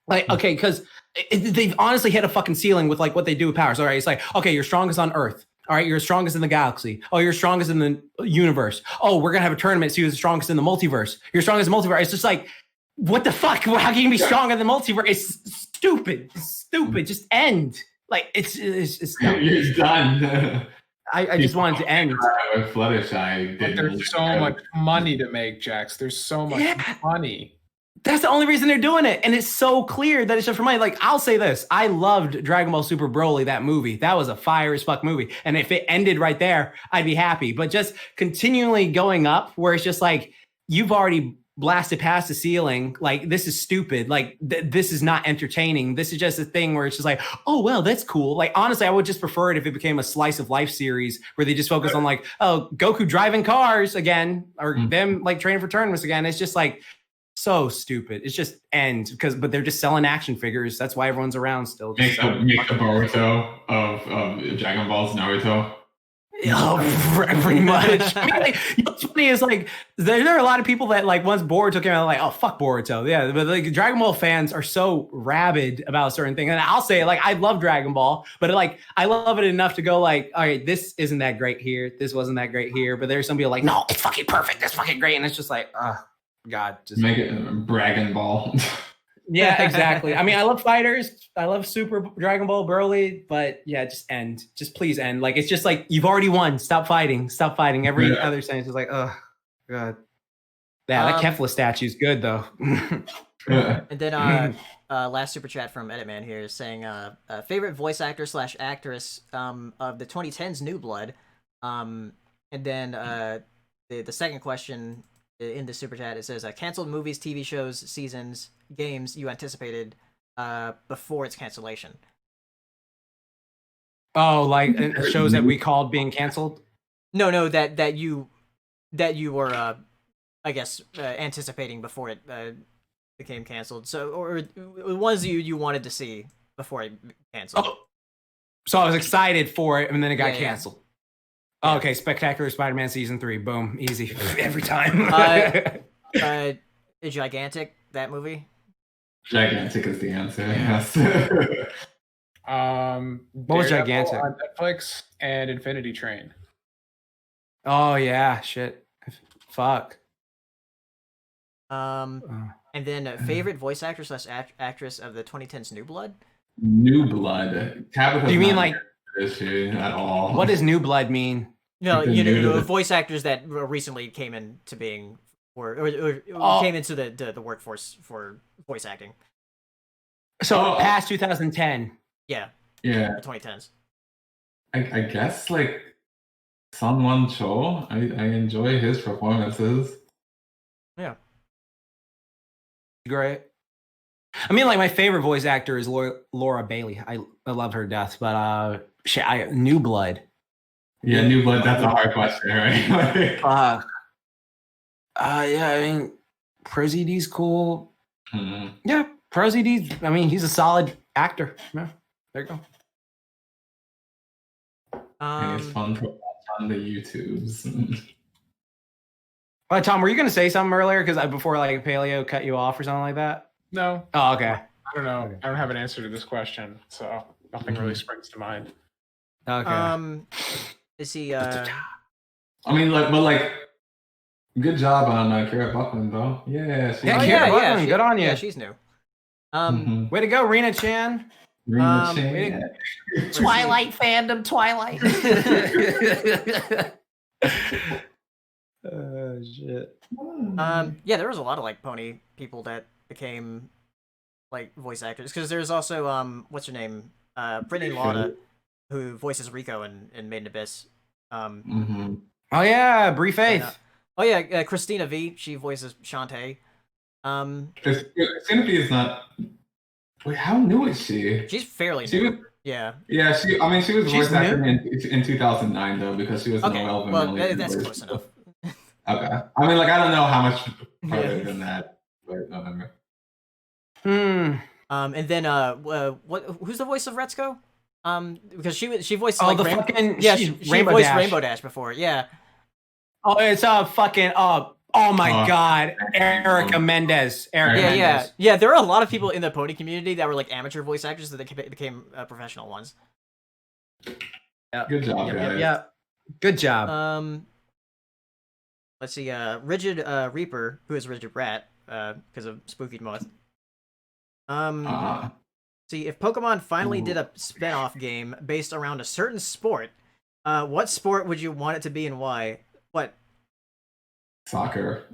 Like, okay, because they've honestly hit a fucking ceiling with like what they do with powers. All right, it's like, okay, you're strongest on Earth. All right, you're strongest in the galaxy. Oh, you're strongest in the universe. Oh, we're gonna have a tournament, so you're the strongest in the multiverse. You're strongest in the multiverse. It's just like, what the fuck? How can you be strong in the multiverse? It's stupid. It's stupid. Just end. Like, it's done. You're done. I just wanted to end. Fluttershy But there's so much money to make, Jax. There's so much money. That's the only reason they're doing it. And it's so clear that it's just for money. Like, I'll say this. I loved Dragon Ball Super Broly, that movie. That was a fire as fuck movie. And if it ended right there, I'd be happy. But just continually going up where it's just like, you've already blasted past the ceiling. Like, this is stupid. Like, this is not entertaining. This is just a thing where it's just like, oh, well, that's cool. Like, honestly, I would just prefer it if it became a slice of life series where they just focus on like, oh, Goku driving cars again, or them like training for tournaments again. It's just like, so stupid. It's just end but they're just selling action figures. That's why everyone's around still. Make the Boruto of Dragon Ball's Naruto. Oh, pretty much. I mean, like, what's funny is like there are a lot of people that like once Boruto came out, like, oh, fuck Boruto. Yeah, but like Dragon Ball fans are so rabid about a certain thing. And I'll say, like, I love Dragon Ball, but like I love it enough to go like, all right, this isn't that great here. This wasn't that great here. But there's some people like, no, it's fucking perfect. That's fucking great. And it's just like, God, just Make it Dragon Ball. yeah, exactly. I mean, I love fighters. I love Super Dragon Ball Broly, but yeah, just end. Just please end. Like it's just like you've already won. Stop fighting. Stop fighting. Every other sentence is like, oh God. Yeah, that Kefla statue is good though. And then last super chat from Editman here is saying favorite voice actor / actress of the 2010s New Blood. And then the second question in the super chat, it says canceled movies, TV shows, seasons, games you anticipated before its cancellation. Oh, like shows that we called being canceled? No, that you were I guess anticipating before it became canceled. So, or ones you wanted to see before it canceled. Oh. So I was excited for it, and then it got Yeah. canceled. Oh, okay, Spectacular Spider-Man Season 3. Boom. Easy. Every time. Gigantic, that movie? Gigantic is the answer. Yes. What was Gigantic? On Netflix and Infinity Train. Oh, yeah. Shit. Fuck. And then favorite voice actor / actress of the 2010s New Blood? New Blood. Tabitha's Do you mean not like issue at all? what does New Blood mean? No, Like the voice actors that recently came into being or came into the workforce for voice acting. So past 2010. Yeah, Yeah, the 2010s. I guess like Sun Cho. I enjoy his performances. Yeah. Great. I mean, like my favorite voice actor is Laura Bailey. I love her to death, but New Blood. Yeah, New Blood. That's a hard question, right? Yeah, I mean, Prezi D's cool. Mhm. Yeah, Prezi D. I mean, he's a solid actor. Yeah, there you go. And it's fun to watch on the YouTubes. Tom, were you gonna say something earlier? Because before like Paleo cut you off or something like that. No, Oh, okay. I don't know. I don't have an answer to this question, so nothing really springs to mind. Okay. Is he? I mean, but good job on Kara Buckland, though. Yeah, Yeah, Oh, Kara Buckland, good on you. Yeah, she's new. Way to go, Rena Chan. Rena way Chan. Twilight fandom, Twilight. Oh shit. Yeah, there was a lot of like pony people that became like voice actors because there's also what's her name, Brittany Lauda, who voices Rico in Made in Abyss. Oh yeah, Brie Faith. Oh yeah, Christina V. She voices Shantae. Christina V is not. Wait, how new is she? She's fairly She new. was. Yeah. Yeah, she was She's voice acting in 2009 though because she was Okay. Noelle Well, Vermillion. that's close enough. Okay. I mean, I don't know how much further than that, but November. And then who's the voice of Retsuko? Because she voiced the fucking she Rainbow voiced Dash. Rainbow Dash before. Yeah. Oh, it's fucking oh my god, Erica Mendez. Yeah. There are a lot of people in the pony community that were like amateur voice actors that they became professional ones. Good job, guys. Yeah. Good job. Let's see. Rigid Reaper, who is Rigid Rat, because of Spooky Moth. See, if Pokemon finally did a spin-off game based around a certain sport, what sport would you want it to be and why? What? Soccer.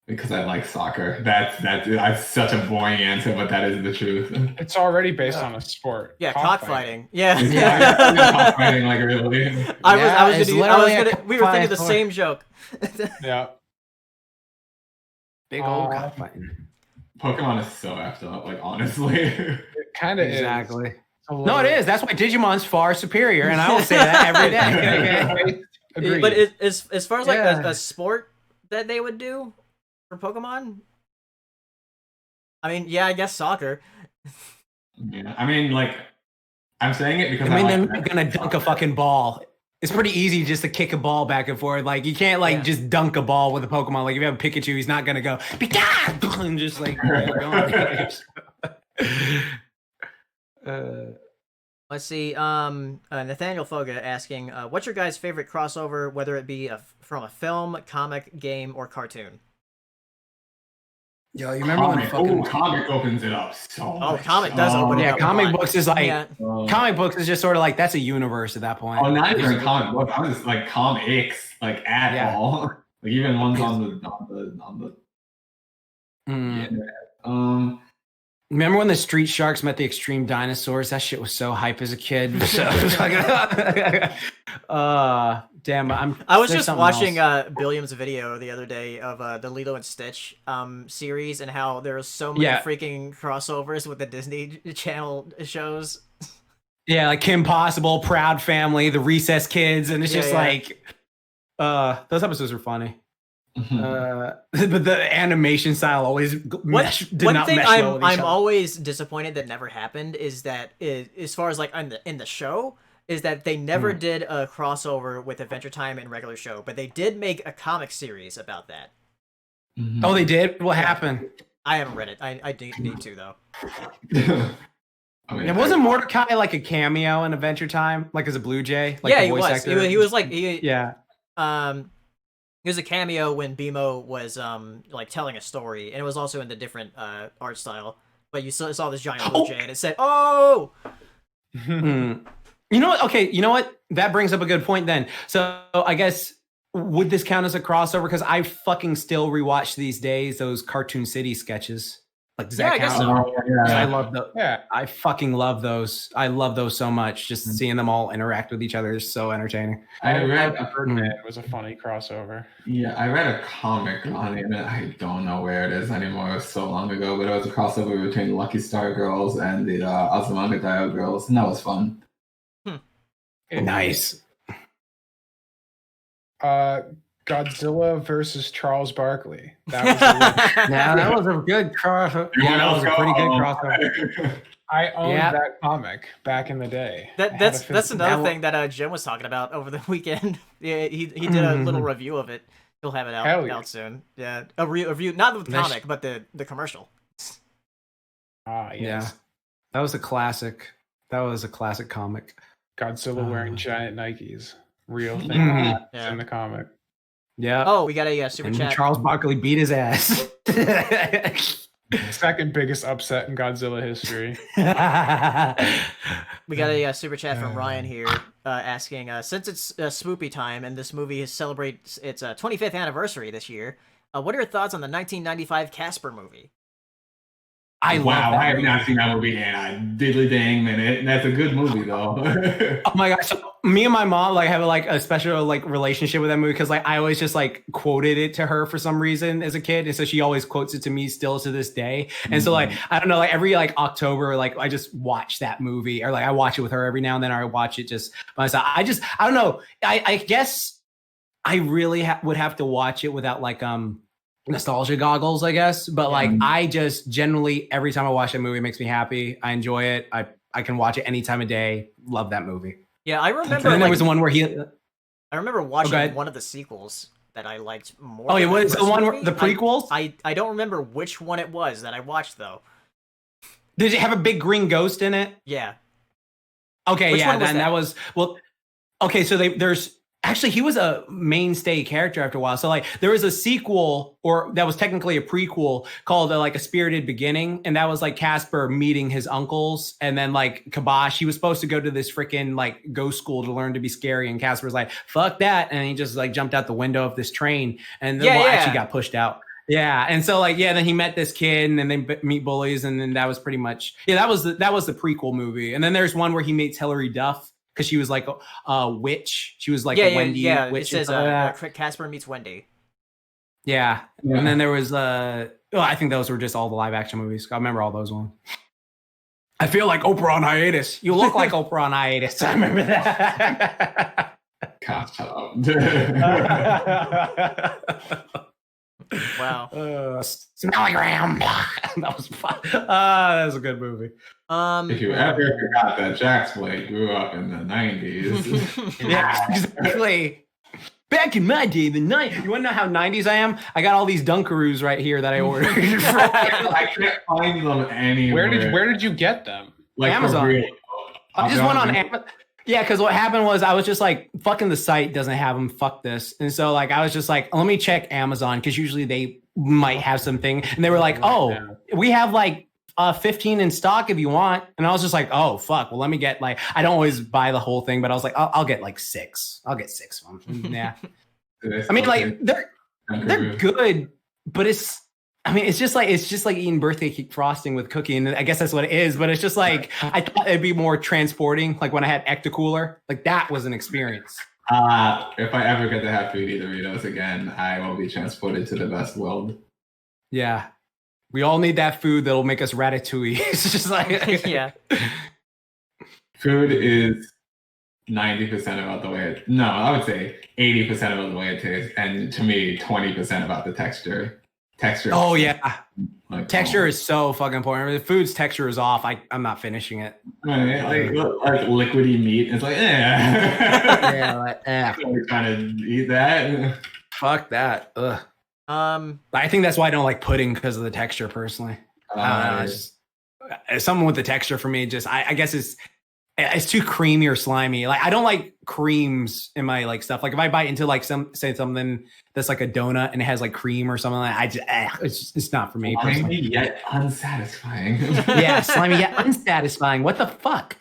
Because I like soccer. That's such a boring answer, but that is the truth. It's already based on a sport. Yeah, cockfighting. Yeah. Cockfighting, like really. We were thinking the same joke. Yeah. Big old cockfighting. Pokemon is so effed up, like honestly. It kind of Exactly. is. No, it is. That's why Digimon's far superior, and I will say that every day. Agreed. But as far as like a sport that they would do for Pokemon, I mean, yeah, I guess soccer. Yeah, I mean, I'm saying it because they're not gonna dunk a fucking ball. It's pretty easy just to kick a ball back and forth. Like you can't just dunk a ball with a Pokemon. Like if you have a Pikachu, he's not gonna go Pika and just like Let's see. Nathaniel Foga asking, what's your guys' favorite crossover, whether it be from a film, comic, game, or cartoon? Yo, you remember when fucking comic opens it up so much. Comic does open it up. Comic books is like Yeah. comic books is just sort of like that's a universe at that point. Oh, not even comic books. I'm just like comics, like at all. Like even ones on the internet. Remember when the Street Sharks met the Extreme Dinosaurs? That shit was so hype as a kid. Damn, I was just watching Billiam's video the other day of the Lilo and Stitch series and how there's so many freaking crossovers with the Disney Channel shows. Yeah, like Kim Possible, Proud Family, the Recess Kids, and it's just like those episodes are funny. But the animation style always did not mesh well with each I'm other. always disappointed that never happened is that as far as like in the show is that they never did a crossover with Adventure Time and regular show, but they did make a comic series about that. Oh, they did? What happened? I haven't read it. I need to though. I mean, It wasn't Mordecai like a cameo in Adventure Time, like as a Blue Jay? Like he was. He was like It was a cameo when BMO was like telling a story, and it was also in the different art style. But you saw this giant blue jay, and it said, "Oh." You know what? Okay, you know what? That brings up a good point. Then, so I guess would this count as a crossover? Because I fucking still rewatch these days those Cartoon City sketches. Like, does that I guess count? so. I love those. Yeah, I fucking love those. I love those so much. Just seeing them all interact with each other is so entertaining. I read Birdman was a funny crossover. Yeah, I read a comic on it. I don't know where it is anymore. It was so long ago, but it was a crossover between the Lucky Star Girls and the Azumanga Daioh Girls, and that was fun. Nice. Godzilla versus Charles Barkley. That was that was a good crossover. Yeah, that was a pretty good crossover. I owned that comic back in the day. That's another thing that Jim was talking about over the weekend. Yeah, he did a little review of it. He'll have it out soon. Yeah, a review, not the comic, but the commercial. Ah, yes. Yeah, that was a classic. That was a classic comic. Godzilla wearing giant Nikes. Real thing in the comic. Yeah. Oh, we got a super chat. Charles Barkley beat his ass. Second biggest upset in Godzilla history. We got a super chat from Ryan here asking, since it's Spoopy time and this movie celebrates its 25th anniversary this year, what are your thoughts on the 1995 Casper movie? I have not seen that movie in a diddly dang minute. That's a good movie though. Oh my gosh. So me and my mom like have like a special like relationship with that movie because like I always just like quoted it to her for some reason as a kid, and so she always quotes it to me still to this day. And so like I don't know, like every like October, like I just watch that movie, or like I watch it with her every now and then, or I watch it just by myself. I don't know. I guess I really would have to watch it without like nostalgia goggles, I guess. But like I just generally every time I watch a movie, it makes me happy. I enjoy it. I can watch it any time of day. Love that movie. Yeah, I remember. And then there was the one where I remember watching one of the sequels that I liked more. Oh, it was the one where the prequels. I don't remember which one it was that I watched though. Did it have a big green ghost in it? Yeah. Okay, Which yeah, one was then that was well. Okay, so there's actually he was a mainstay character after a while. So like there was a sequel, or that was technically a prequel called like A Spirited Beginning, and that was like Casper meeting his uncles, and then like Kabosh, he was supposed to go to this freaking like ghost school to learn to be scary, and Casper was like fuck that, and he just like jumped out the window of this train, and then actually got pushed out. Yeah, and so like then he met this kid, and then they meet bullies, and then that was pretty much that was the prequel movie. And then there's one where he meets Hilary Duff, because she was like a witch. She was like a Wendy witch. It says Casper meets Wendy. Yeah. And then there was I think those were just all the live action movies. I remember all those ones. I feel like Oprah on hiatus. You look like Oprah on hiatus. I remember that. God, shut up. Wow. Smellygram. That was fun. That was a good movie. If you ever forgot that Jack's Blade grew up in the 90s. Yeah, exactly. Back in my day, the 90s. You want to know how 90s I am? I got all these Dunkaroos right here that I ordered. I can't find them anywhere. Where did you get them? Like Amazon. I just went on Amazon. Yeah, because what happened was I was just like, fucking the site doesn't have them. Fuck this. And so like I was just like, let me check Amazon, because usually they might have something. And they were like, oh, we have like 15 in stock if you want. And I was just like, oh, fuck. Well, let me get like, I don't always buy the whole thing, but I was like, I'll get like 6. I'll get 6 of them. Yeah. I mean, like they're good, but it's just like eating birthday cake frosting with cookie, and I guess that's what it is. But it's just like I thought it'd be more transporting. Like when I had Ectocooler, like that was an experience. If I ever get to have foodie Doritos again, I will be transported to the best world. Yeah, we all need that food that'll make us ratatouille. It's just like yeah. Food is 90% about the way it. No, I would say 80% about the way it tastes, and to me, 20% about the texture. Texture. Oh yeah, like, texture is so fucking important. If the food's texture is off, I'm not finishing it. Right, like liquidy meat. It's like, yeah, like, We're trying to eat that. Fuck that. Ugh. I think that's why I don't like pudding, because of the texture. Personally, I don't know. It's just, someone with the texture for me, just I guess it's too creamy or slimy. Like I don't like creams in my like stuff. Like if I bite into like something that's like a donut and it has like cream or something like that, it's not for me. Slimy yet unsatisfying. Yeah, slimy yet unsatisfying. What the fuck?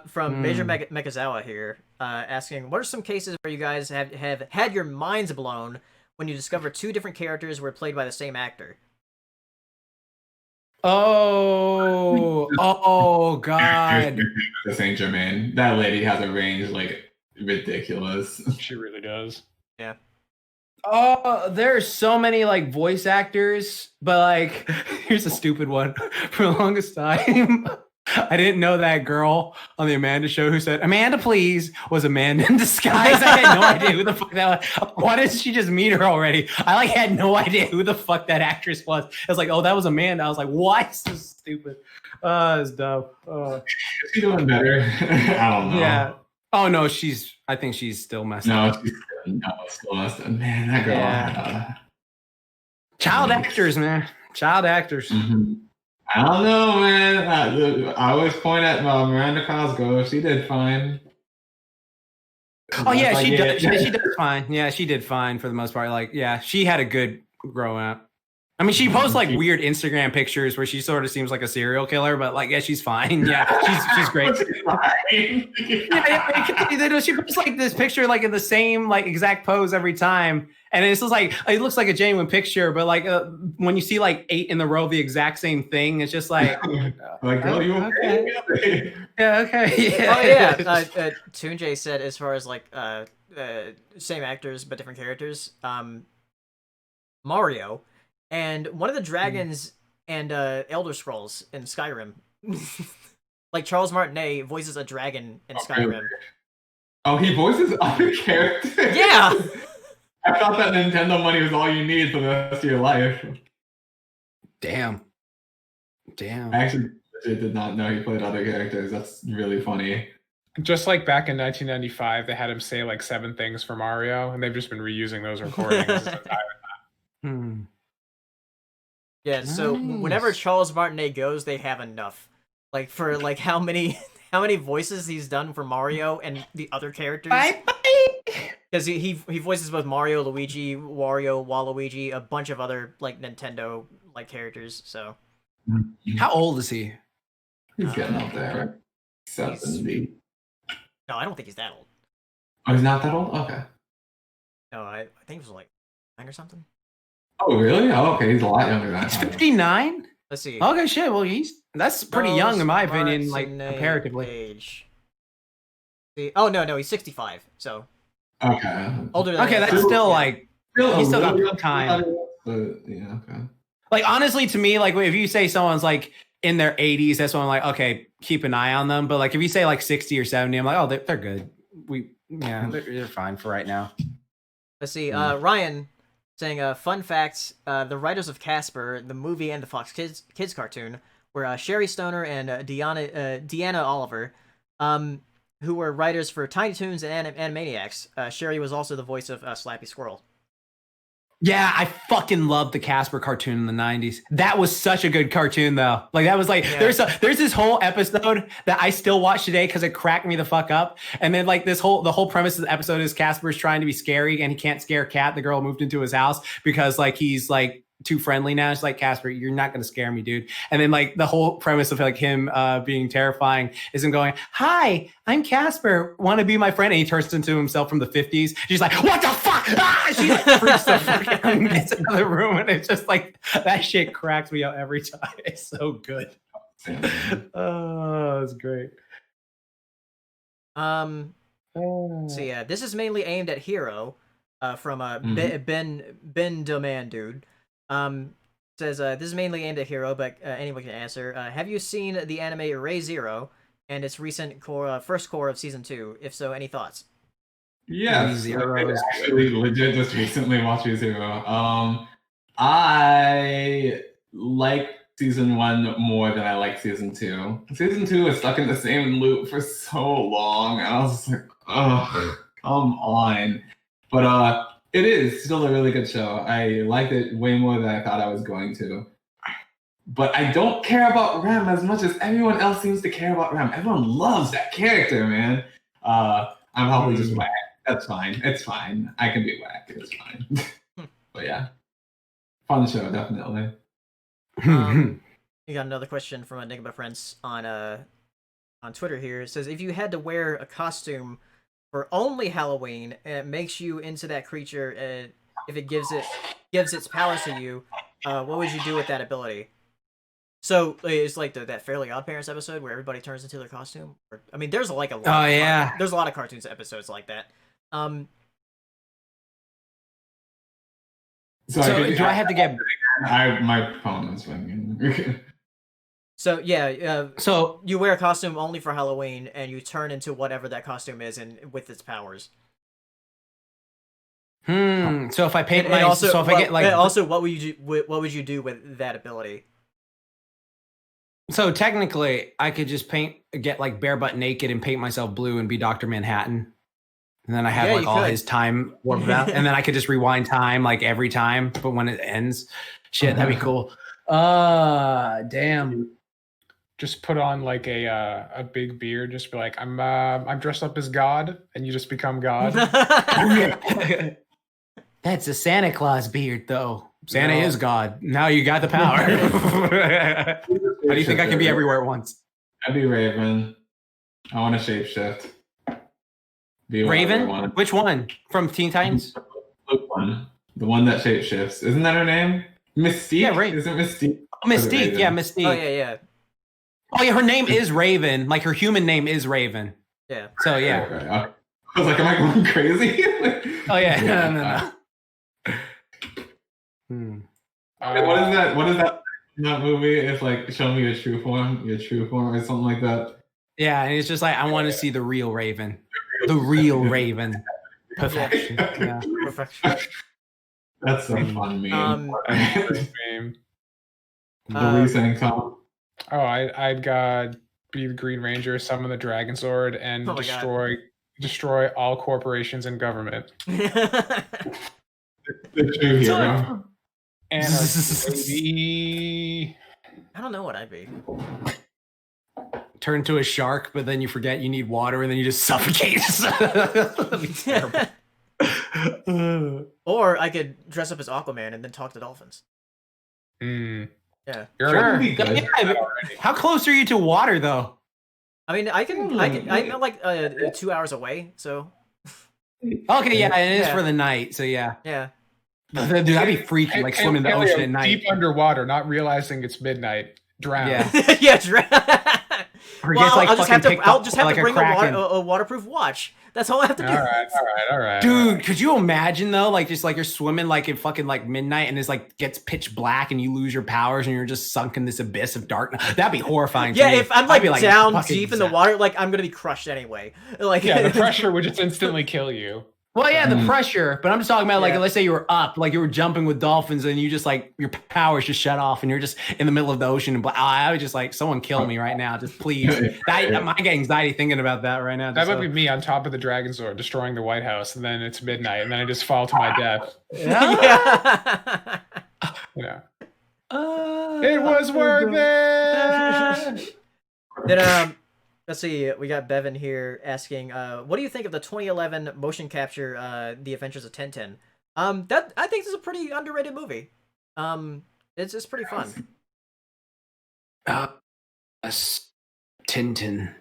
From Major Mekazawa here, asking, what are some cases where you guys have had your minds blown when you discover 2 different characters were played by the same actor? Oh God. The Saint Germain. That lady has a range like ridiculous. She really does. Yeah. Oh, there's so many like voice actors, but like here's a stupid one. For the longest time, I didn't know that girl on the Amanda show who said, "Amanda, please," was Amanda in disguise. I had no idea who the fuck that was. Why didn't she just meet her already? I like had no idea who the fuck that actress was. I was like, oh, that was Amanda. I was like, why? So stupid. It's dumb. Is she doing better? I don't know. Yeah. Oh no, I think she's still messed up. She's still messed up. Man, that girl. Yeah. Child actors, man. Child actors. Mm-hmm. I don't know, man. I always point at Miranda Cosgrove. She did fine. Oh yeah, she does. She did fine. Yeah, she did fine for the most part. Like, yeah, she had a good growing up. I mean, she posts like weird Instagram pictures where she sort of seems like a serial killer, but like, yeah, she's fine. Yeah, she's great. Yeah, she posts like this picture like in the same like exact pose every time, and it's just like it looks like a genuine picture, but like when you see like 8 in a row of the exact same thing, it's just like, oh, you okay? Yeah, okay. Yeah. Oh yeah. Toonjay said as far as like same actors but different characters. Mario. And one of the dragons and Elder Scrolls in Skyrim, like Charles Martinet voices a dragon in Skyrim. Really? Oh, he voices other characters? Yeah! I thought that Nintendo money was all you need for the rest of your life. Damn. I actually did not know he played other characters. That's really funny. Just like back in 1995, they had him say like 7 things for Mario, and they've just been reusing those recordings. Yeah, nice. So whenever Charles Martinet goes, they have enough. Like for like how many voices he's done for Mario and the other characters. Because he voices both Mario, Luigi, Wario, Waluigi, a bunch of other like Nintendo like characters. So how old is he? He's getting up there, right? 70. No, I don't think he's that old. Oh, he's not that old? Okay. No, I think he was like 9 or something. Oh, really? Oh, okay. He's a lot younger than that. He's 59? Let's see. Okay, shit. Well, that's pretty young in my opinion, like comparatively. Age. See, oh no, he's 65. So okay. Older than okay, that's still like he's still got good time. Yeah, okay. Like honestly, to me, like if you say someone's like in their 80s, that's when I'm like, okay, keep an eye on them. But like if you say like 60 or 70, I'm like, oh, they're good. They're fine for right now. Let's see. Ryan saying, fun facts, the writers of Casper, the movie and the Fox Kids cartoon, were Sherry Stoner and Deanna Oliver, who were writers for Tiny Toons and Animaniacs. Sherry was also the voice of Slappy Squirrel. Yeah, I fucking loved the Casper cartoon in the 90s. That was such a good cartoon, though. Like, that was like, there's this whole episode that I still watch today because it cracked me the fuck up. And then, like, the whole premise of the episode is Casper's trying to be scary and he can't scare Kat, the girl who moved into his house, because, like, he's, like, too friendly now. It's like, Casper, you're not going to scare me, dude. And then, like, the whole premise of, like, him being terrifying is him going, hi, I'm Casper, want to be my friend? And he turns into himself from the 50s. She's like, what the fuck? Ah! She, like, freaks the fuck out and gets another room. And it's just like, that shit cracks me up every time. It's so good. Oh, it's great. So yeah, this is mainly aimed at Hero, from Ben Doman dude. Says this is mainly aimed at Hero, but anyone can answer. Have you seen the anime Ray Zero and its recent first core of season 2? If so, any thoughts? Yes, I actually legit just recently watched Ray Zero. I like season 1 more than I like season 2. Season 2 is stuck in the same loop for so long, and I was just like, oh, come on. But it is still a really good show. I liked it way more than I thought I was going to. But I don't care about Rem as much as everyone else seems to care about Rem. Everyone loves that character, man. I'm probably just whack. That's fine. It's fine. I can be whack. It's fine. But yeah, fun show, definitely. You got another question from Enigma Friends on Twitter here. It says, if you had to wear a costume for only Halloween and it makes you into that creature, if it gives its powers to you, what would you do with that ability? So it's like that Fairly Odd Parents episode where everybody turns into their costume. I mean, there's like a lot. There's a lot of cartoons episodes like that. So do I have to get? My phone is ringing. So yeah, so you wear a costume only for Halloween, and you turn into whatever that costume is, and with its powers. So if I paint I get like, also, what would you do with that ability? So technically, I could just get like bare butt naked and paint myself blue and be Dr. Manhattan. And then I have like all his time warped out. And then I could just rewind time like every time, but when it ends. Shit, that'd be cool. Damn. Just put on like a big beard, just be like, I'm dressed up as God, and you just become God. That's a Santa Claus beard though. Santa is God. Now you got the power. How do you think I can be everywhere at once? I'd be Raven. I want to shapeshift. Raven? Which one? From Teen Titans? The one that shapeshifts. Isn't that her name? Mystique? Yeah, Raven. Isn't Mystique? Oh, Mystique, yeah, Mystique. Oh, yeah. Oh, yeah, her name is Raven. Like, her human name is Raven. Yeah. So, yeah. Okay. I was like, am I going crazy? Oh, yeah. No. What is that in that movie? It's like, show me your true form, or something like that. Yeah, and it's just like, I want to see the real Raven. The real Raven. Perfection. Yeah. Perfection. That's so fun meme. What were you saying, Tom? Oh, I'd be the Green Ranger, summon the Dragon Sword, and destroy all corporations and government. The true hero. And maybe I don't know what I'd be. Turn into a shark, but then you forget you need water, and then you just suffocate. That'd be terrible. Or I could dress up as Aquaman and then talk to dolphins. Yeah. Sure. How close are you to water, though? I mean, I'm like 2 hours away, so. Okay, yeah, and it is for the night, so yeah. Yeah. Dude, that'd be freaky, like swimming in the ocean at night. Deep underwater, not realizing it's midnight. Drown. Yeah, yeah, drown. Well, I'll just have to bring a waterproof watch. That's all I have to do. All right. Dude, could you imagine though? Like just like you're swimming like in fucking like midnight and it's like gets pitch black and you lose your powers and you're just sunk in this abyss of darkness. That'd be horrifying. Yeah, if I'm like down deep in the water, like I'm gonna be crushed anyway. Like the pressure would just instantly kill you. Well, yeah, the pressure, but I'm just talking about like, Yeah. let's say you were up, like you were jumping with dolphins, and you just like your powers just shut off, and you're just in the middle of the ocean. And I was just like, someone kill me right now, just please. I get anxiety thinking about that right now. That would be me on top of the Dragon Sword, destroying the White House, and then it's midnight, and then I just fall to my death. Yeah. You know, it was worth it. Then let's see. We got Bevan here asking, what do you think of the 2011 motion capture, The Adventures of Tintin? That I think this is a pretty underrated movie. It's pretty fun. Tintin.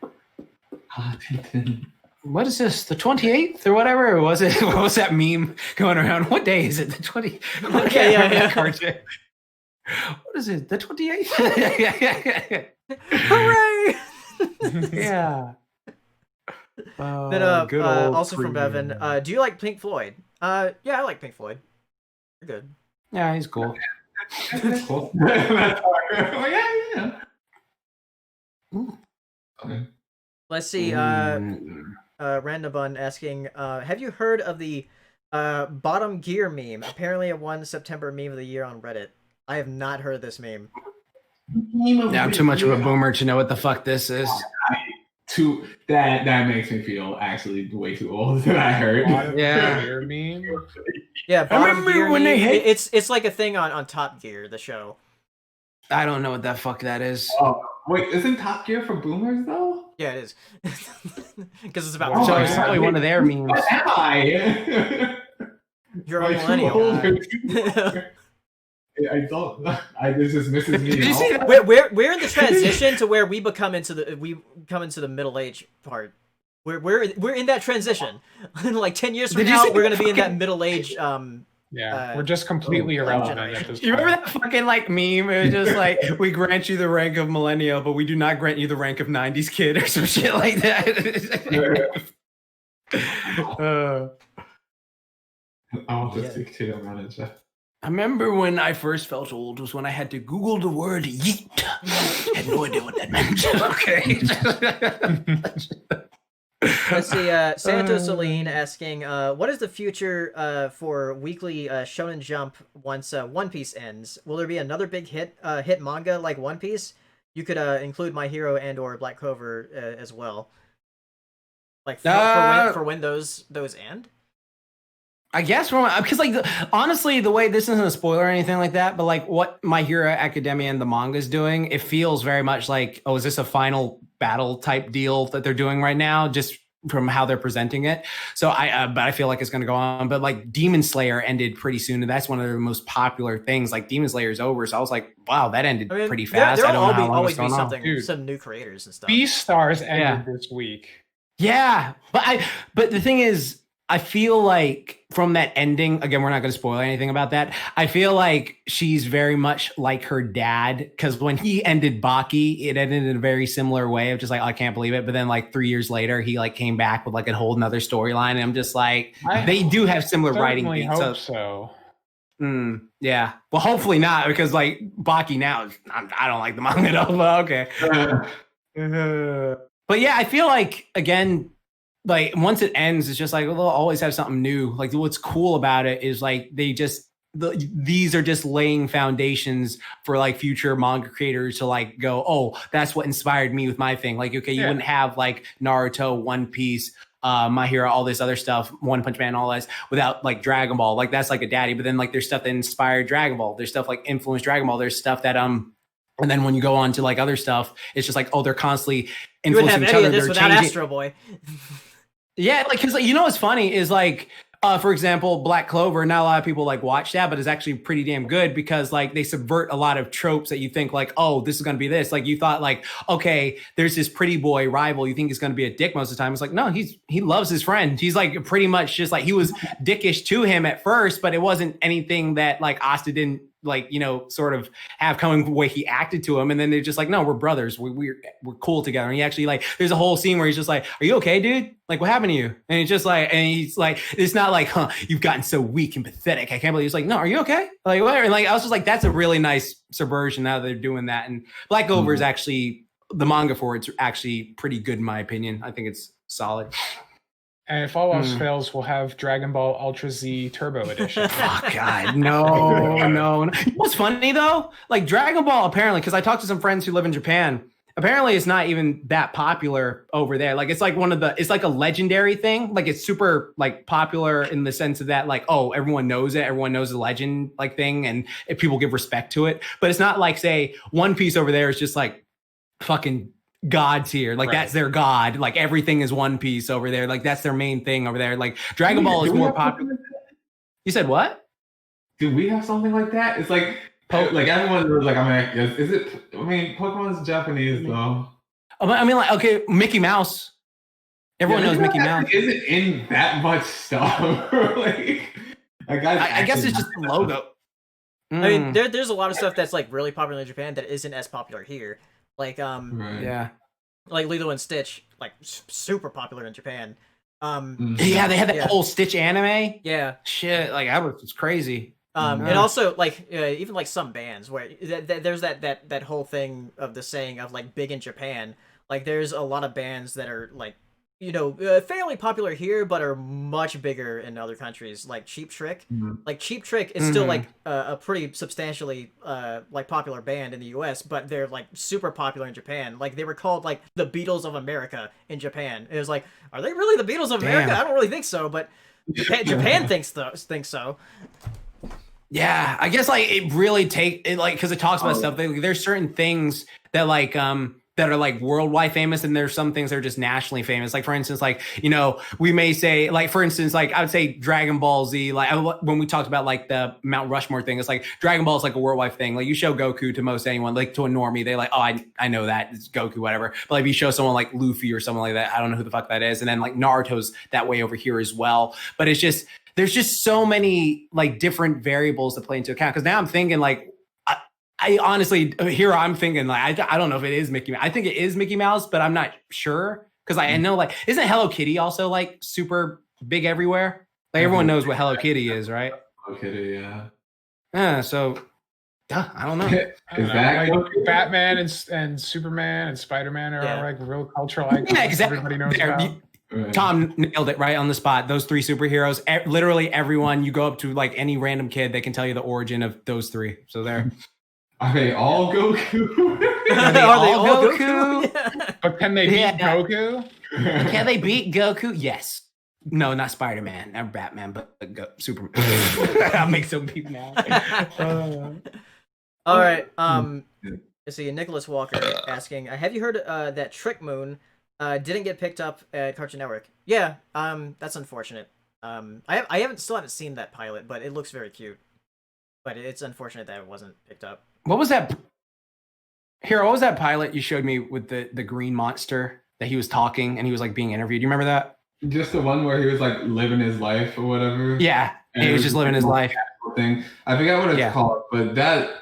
Tintin. What is this? The 28th or whatever? Or was it? What was that meme going around? What day is it? The 20. Okay, yeah. Cartoon. What is it? The 28th? Hooray! Yeah. Then Good old also from Creed. Bevan, do you like Pink Floyd? Yeah, I like Pink Floyd. They're good. Yeah, he's cool. That's cool. That's hard. Oh, yeah. Okay. Let's see. Random Bun asking, have you heard of the bottom gear meme? Apparently it won September meme of the year on Reddit. I have not heard this meme. Yeah, I'm too much of a boomer to know what the fuck this is. That makes me feel actually way too old that I heard. Yeah. Gear meme. Yeah, bottom remember gear when meme. they hate- It's like a thing on Top Gear, the show. I don't know what the fuck that is. Oh, wait, isn't Top Gear for boomers though? Yeah, it is. Because it's about Oh, So my it's God. probably one of their memes. What am I? you're a Am I too millennial. old? I don't. This just misses me. Did you see that? We're in the transition to where we come into the middle age part. We're in that transition. Like 10 years from Did you now, see we're the gonna be in that fucking- middle age. Yeah, we're just completely irrelevant at this You point. remember that fucking like meme? It was just like, we grant you the rank of millennial, but we do not grant you the rank of 90s kid or some shit like that. I'll just stick to the manager. I remember when I first felt old was when I had to Google the word yeet. Had no idea what that meant. Okay. Let's see. Santos Celine asking, what is the future for weekly Shonen Jump once One Piece ends? Will there be another big hit manga like One Piece? You could include My Hero and or Black Clover as well. Like for when those end. I guess because like honestly, the way this isn't a spoiler or anything like that, but like what My Hero Academia and the manga is doing, it feels very much like, oh, is this a final battle type deal that they're doing right now? Just from how they're presenting it. So but I feel like it's going to go on. But like Demon Slayer ended pretty soon, and that's one of the most popular things. Like Demon Slayer is over, so I was like, wow, that ended pretty fast. There'll I don't know how long always it's be going on. something, Dude. some new creators and stuff. Beastars ended this week. Yeah, but the thing is, I feel like from that ending, again, we're not going to spoil anything about that. I feel like she's very much like her dad, because when he ended Baki, it ended in a very similar way of just like, oh, I can't believe it. But then like 3 years later, he like came back with like a whole nother storyline. And I'm just like, they do have similar writing Certainly beats. hope so. Yeah. Well, hopefully not, because like Baki now, I don't like the manga at all, but okay. But yeah, I feel like, again, like once it ends, it's just like they'll always have something new. Like what's cool about it is like these are just laying foundations for like future manga creators to like go, oh, that's what inspired me with my thing. Like, okay, you wouldn't have like Naruto, One Piece, My Hero, all this other stuff, One Punch Man, all this without like Dragon Ball. Like that's like a daddy. But then like there's stuff that inspired Dragon Ball. There's stuff like influenced Dragon Ball. There's stuff that and then when you go on to like other stuff, it's just like, oh, they're constantly You wouldn't have influencing each any other. of this They're without changing. Astro Boy. Yeah, like because like, you know what's funny is like, for example, Black Clover. Not a lot of people like watch that, but it's actually pretty damn good because like they subvert a lot of tropes that you think like, oh, this is gonna be this. Like you thought like, okay, there's this pretty boy rival. You think he's gonna be a dick most of the time. It's like, no, he loves his friend. He's like pretty much just like he was dickish to him at first, but it wasn't anything that like Asta didn't like, you know, sort of have coming the way he acted to him. And then they're just like, no, we're brothers. We're cool together. And he actually like, there's a whole scene where he's just like, are you okay, dude? Like, what happened to you? And he's just like, and he's like, it's not like, you've gotten so weak and pathetic. I can't believe. He's like, no, are you okay? Like, whatever. And like, I was just like, that's a really nice subversion now that they're doing that. And Black Clover is actually, the manga for it's actually pretty good in my opinion. I think it's solid. And if all else fails, we'll have Dragon Ball Ultra Z Turbo Edition. Oh God, no. What's funny though? Like Dragon Ball, apparently, because I talked to some friends who live in Japan. Apparently, it's not even that popular over there. Like it's like it's like a legendary thing. Like it's super like popular in the sense of that, like, oh, everyone knows it. Everyone knows the legend like thing, and if people give respect to it. But it's not like, say, One Piece over there is just like fucking God's here. Like that's their God. Like everything is One Piece over there. Like that's their main thing over there. Like Dragon Ball is more popular. You said what? Do we have something like that? It's like everyone was like, is it? I mean, Pokemon's Japanese though. I mean, like, okay, Mickey Mouse. Everyone knows Mickey Mouse. Isn't in that much stuff. I guess it's just the logo. I mean, there's a lot of stuff that's like really popular in Japan that isn't as popular here. Like yeah, like Lilo and Stitch, like super popular in Japan. Yeah, they had that whole Stitch anime. Yeah, shit, like that was crazy. And also like even like some bands where there's that whole thing of the saying of like big in Japan. Like there's a lot of bands that are like, you know, fairly popular here, but are much bigger in other countries. Like Cheap Trick, like Cheap Trick is still like a pretty substantially like popular band in the U.S., but they're like super popular in Japan. Like they were called like the Beatles of America in Japan. It was like, are they really the Beatles of America? I don't really think so, but Japan thinks so. Yeah, I guess like it really because it talks about stuff. There's certain things that like that are like worldwide famous, and there's some things that are just nationally famous. Like for instance, like, you know, we may say, like for instance, like I would say Dragon Ball Z. Like when we talked about like the Mount Rushmore thing, it's like Dragon Ball is like a worldwide thing. Like you show Goku to most anyone, like to a normie, they like, oh, I know that it's Goku, whatever. But like if you show someone like Luffy or someone like that, I don't know who the fuck that is. And then like Naruto's that way over here as well. But it's just there's just so many like different variables to play into account. Because now I'm thinking like. I honestly, here I'm thinking like I don't know if it is Mickey Mouse. I think it is Mickey Mouse, but I'm not sure because I know like isn't Hello Kitty also like super big everywhere? Like everyone knows what Hello Kitty is, right? Hello Kitty, yeah. So I don't know. Batman and Superman and Spider-Man are like real cultural icons. Yeah, exactly. Everybody knows about. Tom nailed it right on the spot. Those three superheroes, literally everyone. You go up to like any random kid, they can tell you the origin of those three. So there. Are they all Goku? Are they all Goku? Yeah. But can they beat Goku? Can they beat Goku? Yes. No, not Spider-Man, not Batman, but Superman. I'll make some people now. All right. Let's see. Nicholas Walker asking, have you heard that Trick Moon didn't get picked up at Cartoon Network? Yeah. That's unfortunate. I still haven't seen that pilot, but it looks very cute. But it's unfortunate that it wasn't picked up. What was that? Hero, what was that pilot you showed me with the green monster that he was talking and he was like being interviewed? Do you remember that? Just the one where he was like living his life or whatever. Yeah, he was just living his life. Thing. I forget what it's called, but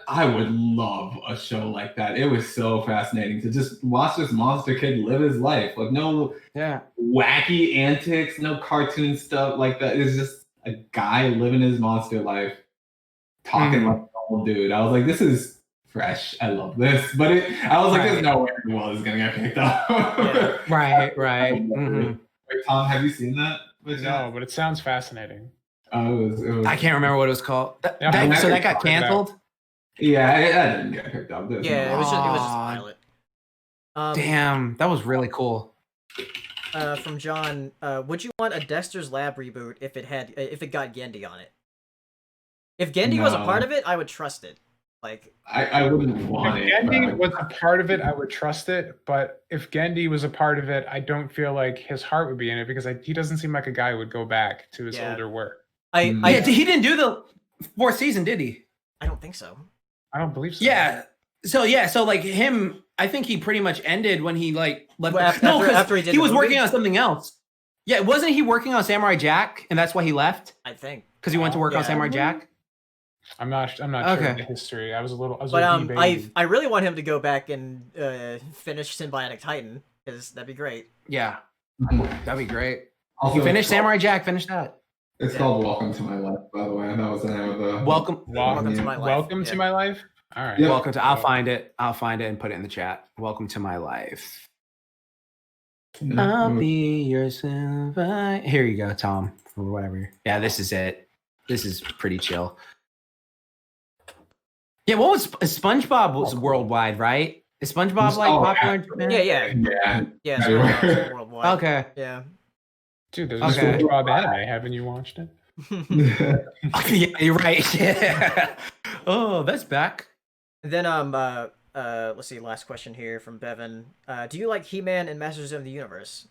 I would love a show like that. It was so fascinating to just watch this monster kid live his life. Like no wacky antics, no cartoon stuff like that. It's just a guy living his monster life, talking like an old dude. I was like, this is fresh. I love this. But I was like, there's no way the world is gonna get picked up. Right. Mm-hmm. Wait, Tom, have you seen that? No, but it sounds fascinating. It was, I can't remember what it was called. So that got canceled? Yeah, it didn't get picked up. It was just a pilot. Damn, that was really cool. From John, would you want a Dexter's Lab reboot if it got Gendy on it? If Gendy was a part of it, I would trust it. Like I wouldn't want it. If Gendy was a part of it, I would trust it. But if Gendy was a part of it, I don't feel like his heart would be in it because he doesn't seem like a guy who would go back to his older work. He didn't do the 4th season, did he? I don't think so. I don't believe so. Yeah. So like him, I think he pretty much ended when he like left. After he did he was movie? working on something else. Yeah, wasn't he working on Samurai Jack, and that's why he left? I think because he went to work on Samurai Jack. I'm not sure of the history. I was a I really want him to go back and finish Symbiotic Titan because that'd be great. Yeah, that'd be great. Also, you finish Samurai Jack, finish that. It's called Welcome to My Life, by the way. That was the name of the Welcome to My Life. Welcome to My Life. All right. Yep. Welcome to. I'll find it and put it in the chat. Welcome to My Life. I'll be your survivor. Here you go, Tom, for whatever. Yeah, this is it. This is pretty chill. Yeah, what was SpongeBob was worldwide, right? Is SpongeBob like popular in Japan? Yeah. SpongeBob's worldwide. Okay. Yeah. Dude, there's a SpongeBob anime. Haven't you watched it? Yeah, you're right. Yeah. Oh, that's back. And then let's see, last question here from Bevan. Do you like He-Man and Masters of the Universe?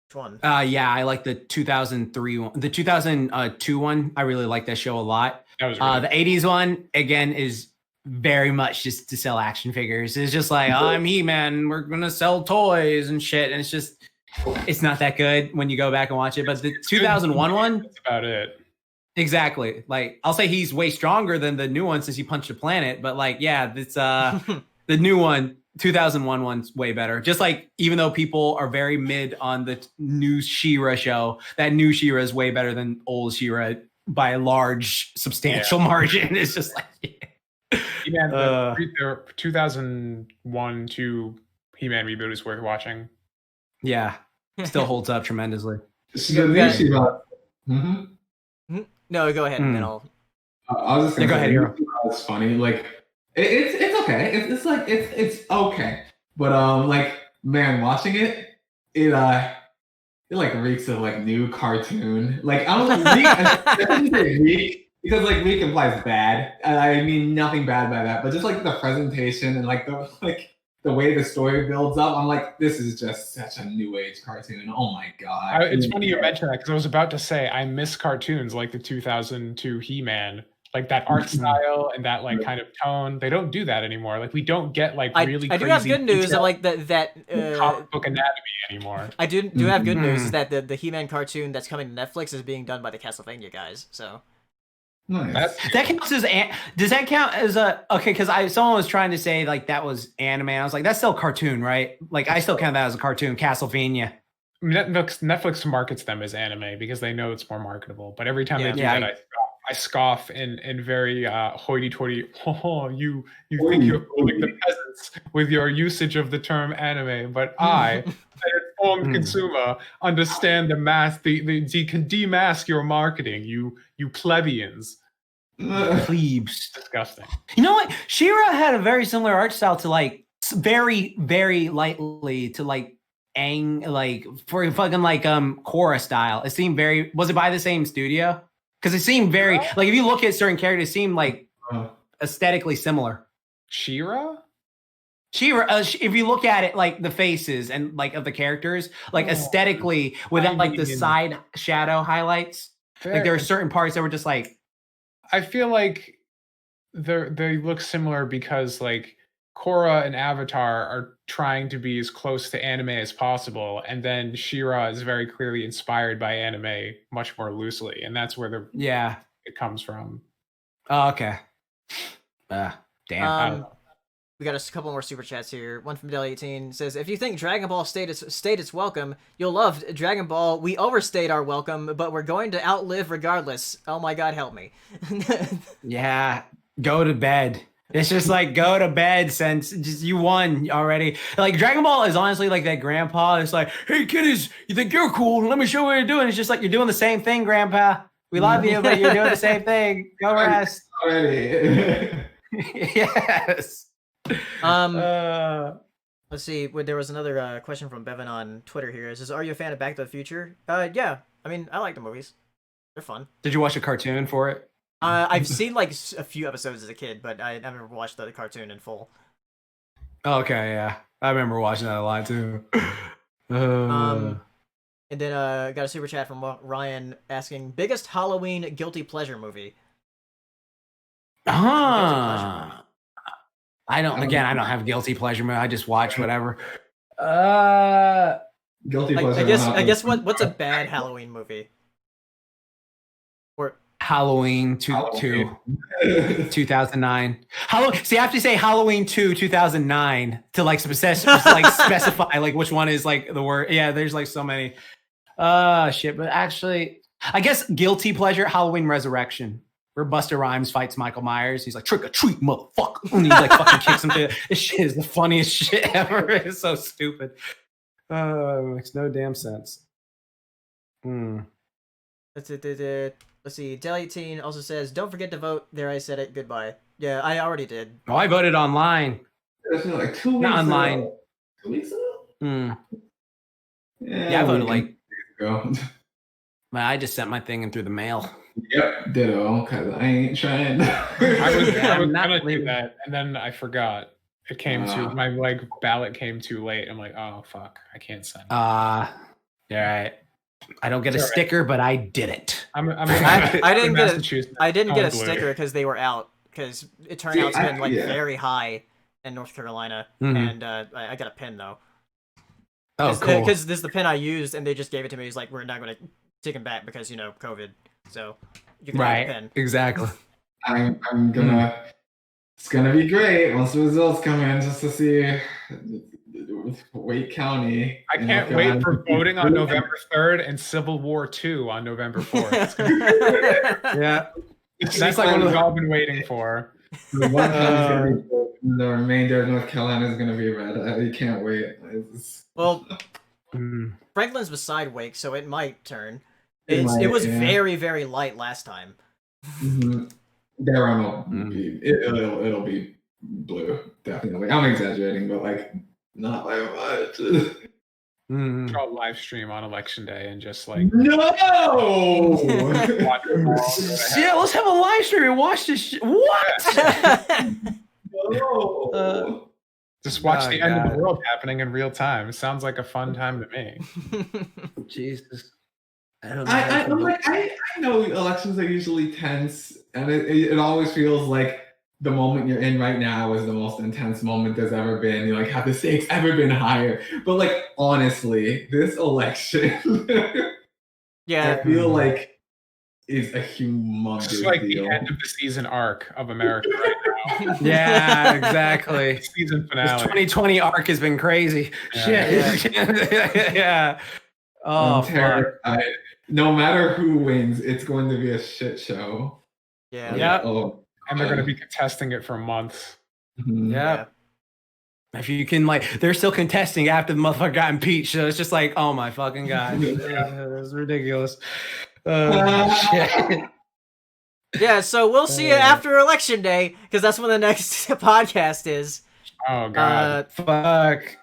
Which one? Yeah, I like the 2003 one. The 2002 one, I really like that show a lot. That was really the 80s one, again, is very much just to sell action figures. It's just like, I'm He-Man, we're going to sell toys and shit. And it's not that good when you go back and watch it. But the 2001 one, that's about it. Exactly. Like, I'll say he's way stronger than the new one since he punched a planet. But like, yeah, it's the new one, 2001 one's way better. Just like, even though people are very mid on the new She-Ra show, that new She-Ra is way better than old She-Ra by a large, substantial margin. It's just like, He-Man, the 2001-2 He-Man reboot is worth watching. Yeah, still holds up tremendously. No, go ahead, and then I'll. I was just gonna go ahead, Hero. It's funny. Like it's okay. It's okay. But like, man, watching it like reeks of like new cartoon. Like I don't reek because like reek implies bad. I mean nothing bad by that, but just like the presentation and like the way the story builds up, I'm like, this is just such a new age cartoon. Oh my god! It's funny you mention that because I was about to say I miss cartoons like the 2002 He-Man, like that art style and that like kind of tone. They don't do that anymore. Like we don't get like really. I do have good news. Like that comic book anatomy anymore. I do have good news is that the He-Man cartoon that's coming to Netflix is being done by the Castlevania guys. So. Nice. That counts as does that count as a okay? Because someone was trying to say like that was anime. I was like, that's still cartoon, right? Like I still count that as a cartoon. Castlevania. Netflix markets them as anime because they know it's more marketable. But every time they do that, I scoff in very hoity-toity. Oh, you think you're fooling the peasants with your usage of the term anime, but I, an informed consumer, understand the math. They can demask your marketing. You plebeians. Plebes. Disgusting. You know what? She-Ra had a very similar art style to like very, very lightly to like like for fucking like Korra style. It seemed very. Was it by the same studio? Because it seemed very like if you look at certain characters, it seemed like aesthetically similar. She-Ra, if you look at it, like the faces and like of the characters, like aesthetically, without like the side shadow highlights, like there are certain parts that were just like. I feel like they look similar because like Korra and Avatar are trying to be as close to anime as possible, and then She-Ra is very clearly inspired by anime much more loosely, and that's where it comes from. Oh, okay. Damn. We got a couple more super chats here. One from Del18 says, if you think Dragon Ball stayed its welcome, you'll love Dragon Ball. We overstayed our welcome, but we're going to outlive regardless. Oh my god, help me. Yeah, go to bed. It's just like, go to bed since just you won already. Like, Dragon Ball is honestly like that grandpa. It's like, hey, kiddies, you think you're cool? Let me show you what you're doing. It's just like, you're doing the same thing, grandpa. We love you, but you're doing the same thing. Go rest. Yes. Let's see. There was another question from Bevan on Twitter here. It says, are you a fan of Back to the Future? Yeah. I mean, I like the movies. They're fun. Did you watch a cartoon for it? I've seen like a few episodes as a kid, but I never watched the cartoon in full. Okay, yeah, I remember watching that a lot too. And then got a super chat from Ryan asking, biggest Halloween guilty pleasure movie. I don't have guilty pleasure movie. I just watch whatever. Guilty pleasure. I guess what's a bad Halloween movie? Or Halloween 2009. See, I have to say Halloween 2 2009 to like specify like which one is like the word. Yeah, there's like so many. Shit. But actually, I guess guilty pleasure Halloween Resurrection, where Busta Rhymes fights Michael Myers. He's like, trick or treat, motherfucker, and he like fucking kicks him. This shit is the funniest shit ever. It's so stupid. Makes no damn sense. Let's see. Deli18 also says, "Don't forget to vote." There, I said it. Goodbye. Yeah, I already did. Oh, I voted online. It's been like 2 weeks Not online. ago. 2 weeks ago? Yeah, I voted like. Ago. I just sent my thing in through the mail. Yep, ditto. Cause I ain't trying. I was I'm not gonna do leaving. that, and then I forgot. It came my ballot came too late. I'm like, oh fuck, I can't send. All right. I don't get a sticker, but I did it. I didn't get a sticker because they were out. Because turnout's been like very high in North Carolina, and I got a pin though. Oh, cool. Because this is the pin I used, and they just gave it to me. He's like, "We're not going to take him back because COVID." So you can have a pin. Exactly. I'm gonna. It's gonna be great once the results come in, just to see Wake County. I can't wait for voting on November 3rd and Civil War II on November 4th. Yeah. That's like what we've all been waiting for. The remainder of North Carolina is gonna be red. I can't wait. Well, Franklin's beside Wake, so it might turn. It was yeah. very, very light last time. There are no. It'll be blue, definitely. I'm exaggerating, but like not by much. I'll live stream on election day and just like no. Watch them all. Yeah, let's have a live stream and watch this. What? No. Just watch the end of the world happening in real time. It sounds like a fun time to me. Jesus. I know elections are usually tense, and it always feels like the moment you're in right now is the most intense moment there's ever been. You're like, have the stakes ever been higher? But like, honestly, this election, I feel like is a humongous It's like deal. the end of the season arc of America right now. Yeah, exactly. Season finale. This 2020 arc has been crazy. Yeah. Shit. Yeah. Oh, fuck. No matter who wins, it's going to be a shit show. Yeah. Yeah. And they're going to be contesting it for months. Yeah. If you can, like, they're still contesting after the motherfucker got impeached. So it's just like, oh my fucking God. That's ridiculous. Shit. Yeah, so we'll see you after Election Day, because that's when the next podcast is. Oh, God. Fuck.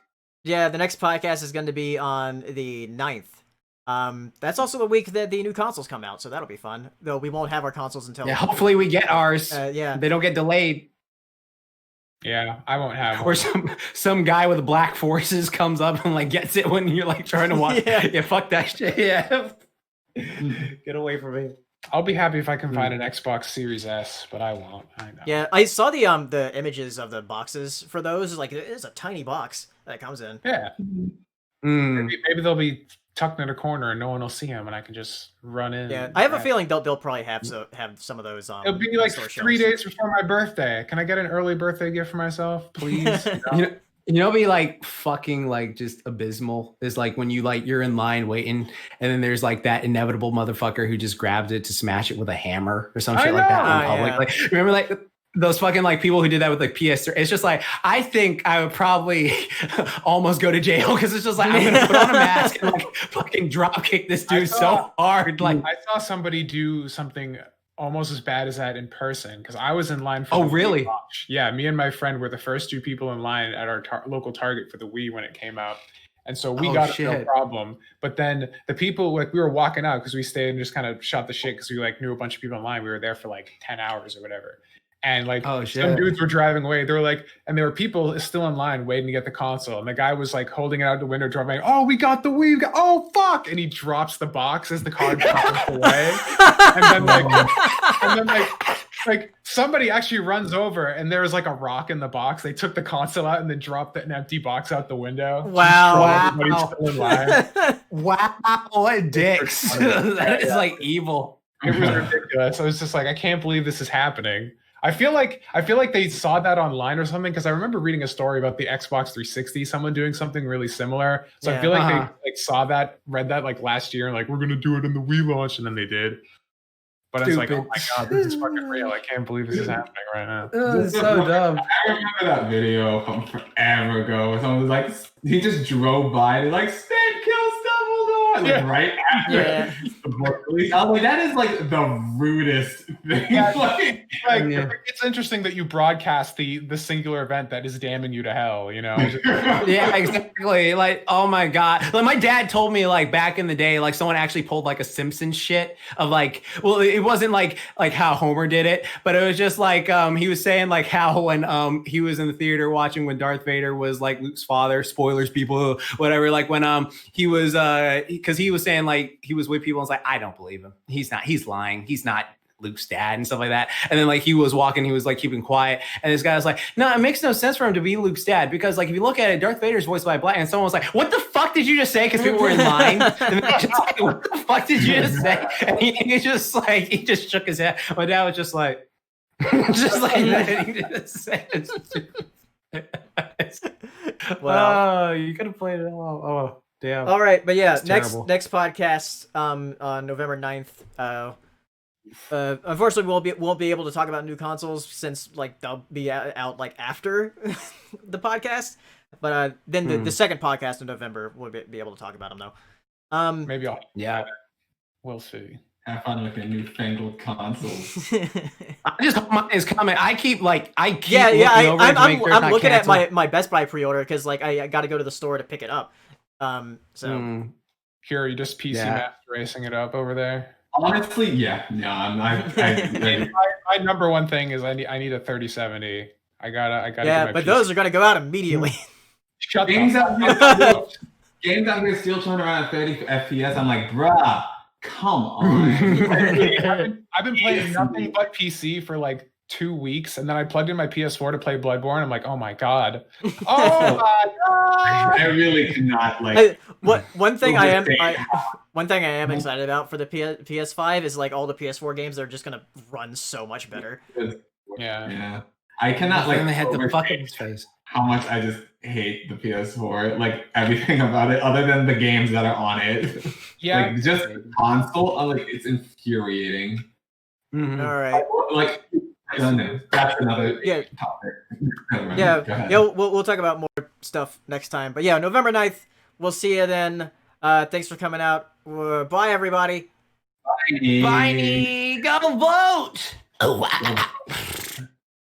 Yeah, the next podcast is going to be on the 9th. That's also the week that the new consoles come out, so that'll be fun. Though we won't have our consoles until... Yeah, hopefully we get ours. Yeah. They don't get delayed. Yeah, I won't have Or one. some guy with black forces comes up and like gets it when you're like trying to watch. Yeah, fuck that shit. Yeah. Get away from me. I'll be happy if I can find an Xbox Series S, but I won't. I know. Yeah, I saw the images of the boxes for those. Like, it is a tiny box that comes in. Yeah. Maybe they'll be tucked in a corner and no one will see them, and I can just run in. Yeah, I have a feeling they'll probably have some of those. It'll be like 3 days before my birthday. Can I get an early birthday gift for myself, please? You know, be like fucking like just abysmal is like when you're in line waiting, and then there's like that inevitable motherfucker who just grabs it to smash it with a hammer or some shit like that in public. Yeah. Like, remember like those fucking like people who did that with like PS3? It's just like, I think I would probably almost go to jail because it's just like, I'm gonna put on a mask and like fucking drop kick this dude so hard. Like, I saw somebody do something almost as bad as that in person, because I was in line for the really? Wii launch. Yeah, me and my friend were the first 2 people in line at our local Target for the Wii when it came out. And so we got no problem. But then the people, like, we were walking out because we stayed and just kind of shot the shit because we like knew a bunch of people in line. We were there for like 10 hours or whatever. And like some dudes were driving away. They were like, and there were people still in line waiting to get the console. And the guy was like holding it out the window, driving, oh, we got the Wii. Oh, fuck. And he drops the box as the car drives away. And then like somebody actually runs over and there was like a rock in the box. They took the console out and then dropped an empty box out the window. Wow. Still in line. Wow. What dicks. That is like evil. It was ridiculous. I was just like, I can't believe this is happening. I feel like they saw that online or something, because I remember reading a story about the Xbox 360, someone doing something really similar. So I feel like they like saw that, read that like last year, and like, we're gonna do it in the Wii launch, and then they did. But it's like, oh Stupid. my god, this is fucking real. I can't believe this is happening right now. It's so dumb. I remember that video from forever ago where someone was like, he just drove by and like, Snape kills Dumbledore! Like, right after the book release. I was like, that is like the rudest thing. Yeah, Like, it's interesting that you broadcast the singular event that is damning you to hell, you know? Yeah, exactly. Like, oh my god. Like my dad told me like back in the day, like someone actually pulled like a Simpsons shit of like, well, it wasn't like how Homer did it, but it was just like he was saying like how when he was in the theater watching when Darth Vader was like Luke's father, spoilers people, whatever, like when he was because he was saying like he was with people and was like, I don't believe him. He's lying. He's not Luke's dad and stuff like that. And then like he was walking, he was like keeping quiet. And this guy was like, no, it makes no sense for him to be Luke's dad because like if you look at it, Darth Vader's voiced by Black, and someone was like, what the fuck did you just say? Because people were in line. And they're just like, what the fuck did you just say? And he just shook his head. My dad was just like just like that. He just said Wow. Oh, you could have played it all. Oh, damn. All right, but yeah, It's next terrible. podcast on November 9th. Unfortunately, we won't be able to talk about new consoles since like they'll be out like after the podcast. But then the second podcast in November we'll be able to talk about them though. Maybe I'll. Yeah. We'll see. have fun with your newfangled consoles. I just hope mine is coming. I keep yeah, I'm looking at my my Best Buy pre-order because like I got to go to the store to pick it up. Here, you just PC Master racing it up over there. Honestly, yeah, no, I'm not. My number one thing is I need a 3070. I gotta. Yeah, but those are gonna go out immediately. Shut games up. Games out here still turning around at 30 FPS. I'm like, bruh, come on. I've been playing nothing but PC for like 2 weeks, and then I plugged in my PS4 to play Bloodborne. I'm like, oh my god, oh my god! I really cannot like. One thing I am excited about for the PS5 is like all the PS4 games. They're just gonna run so much better. Yeah. I cannot like. They had the fuck in his face. How much I just hate the PS4, like everything about it, other than the games that are on it. Yeah, like just the console, like it's infuriating. Mm-hmm. All right. Like, I don't know. That's another topic. Yeah. We'll talk about more stuff next time. But yeah, November 9th. We'll see you then. Thanks for coming out. Bye, everybody. Bye. Bye. Go vote. Oh wow.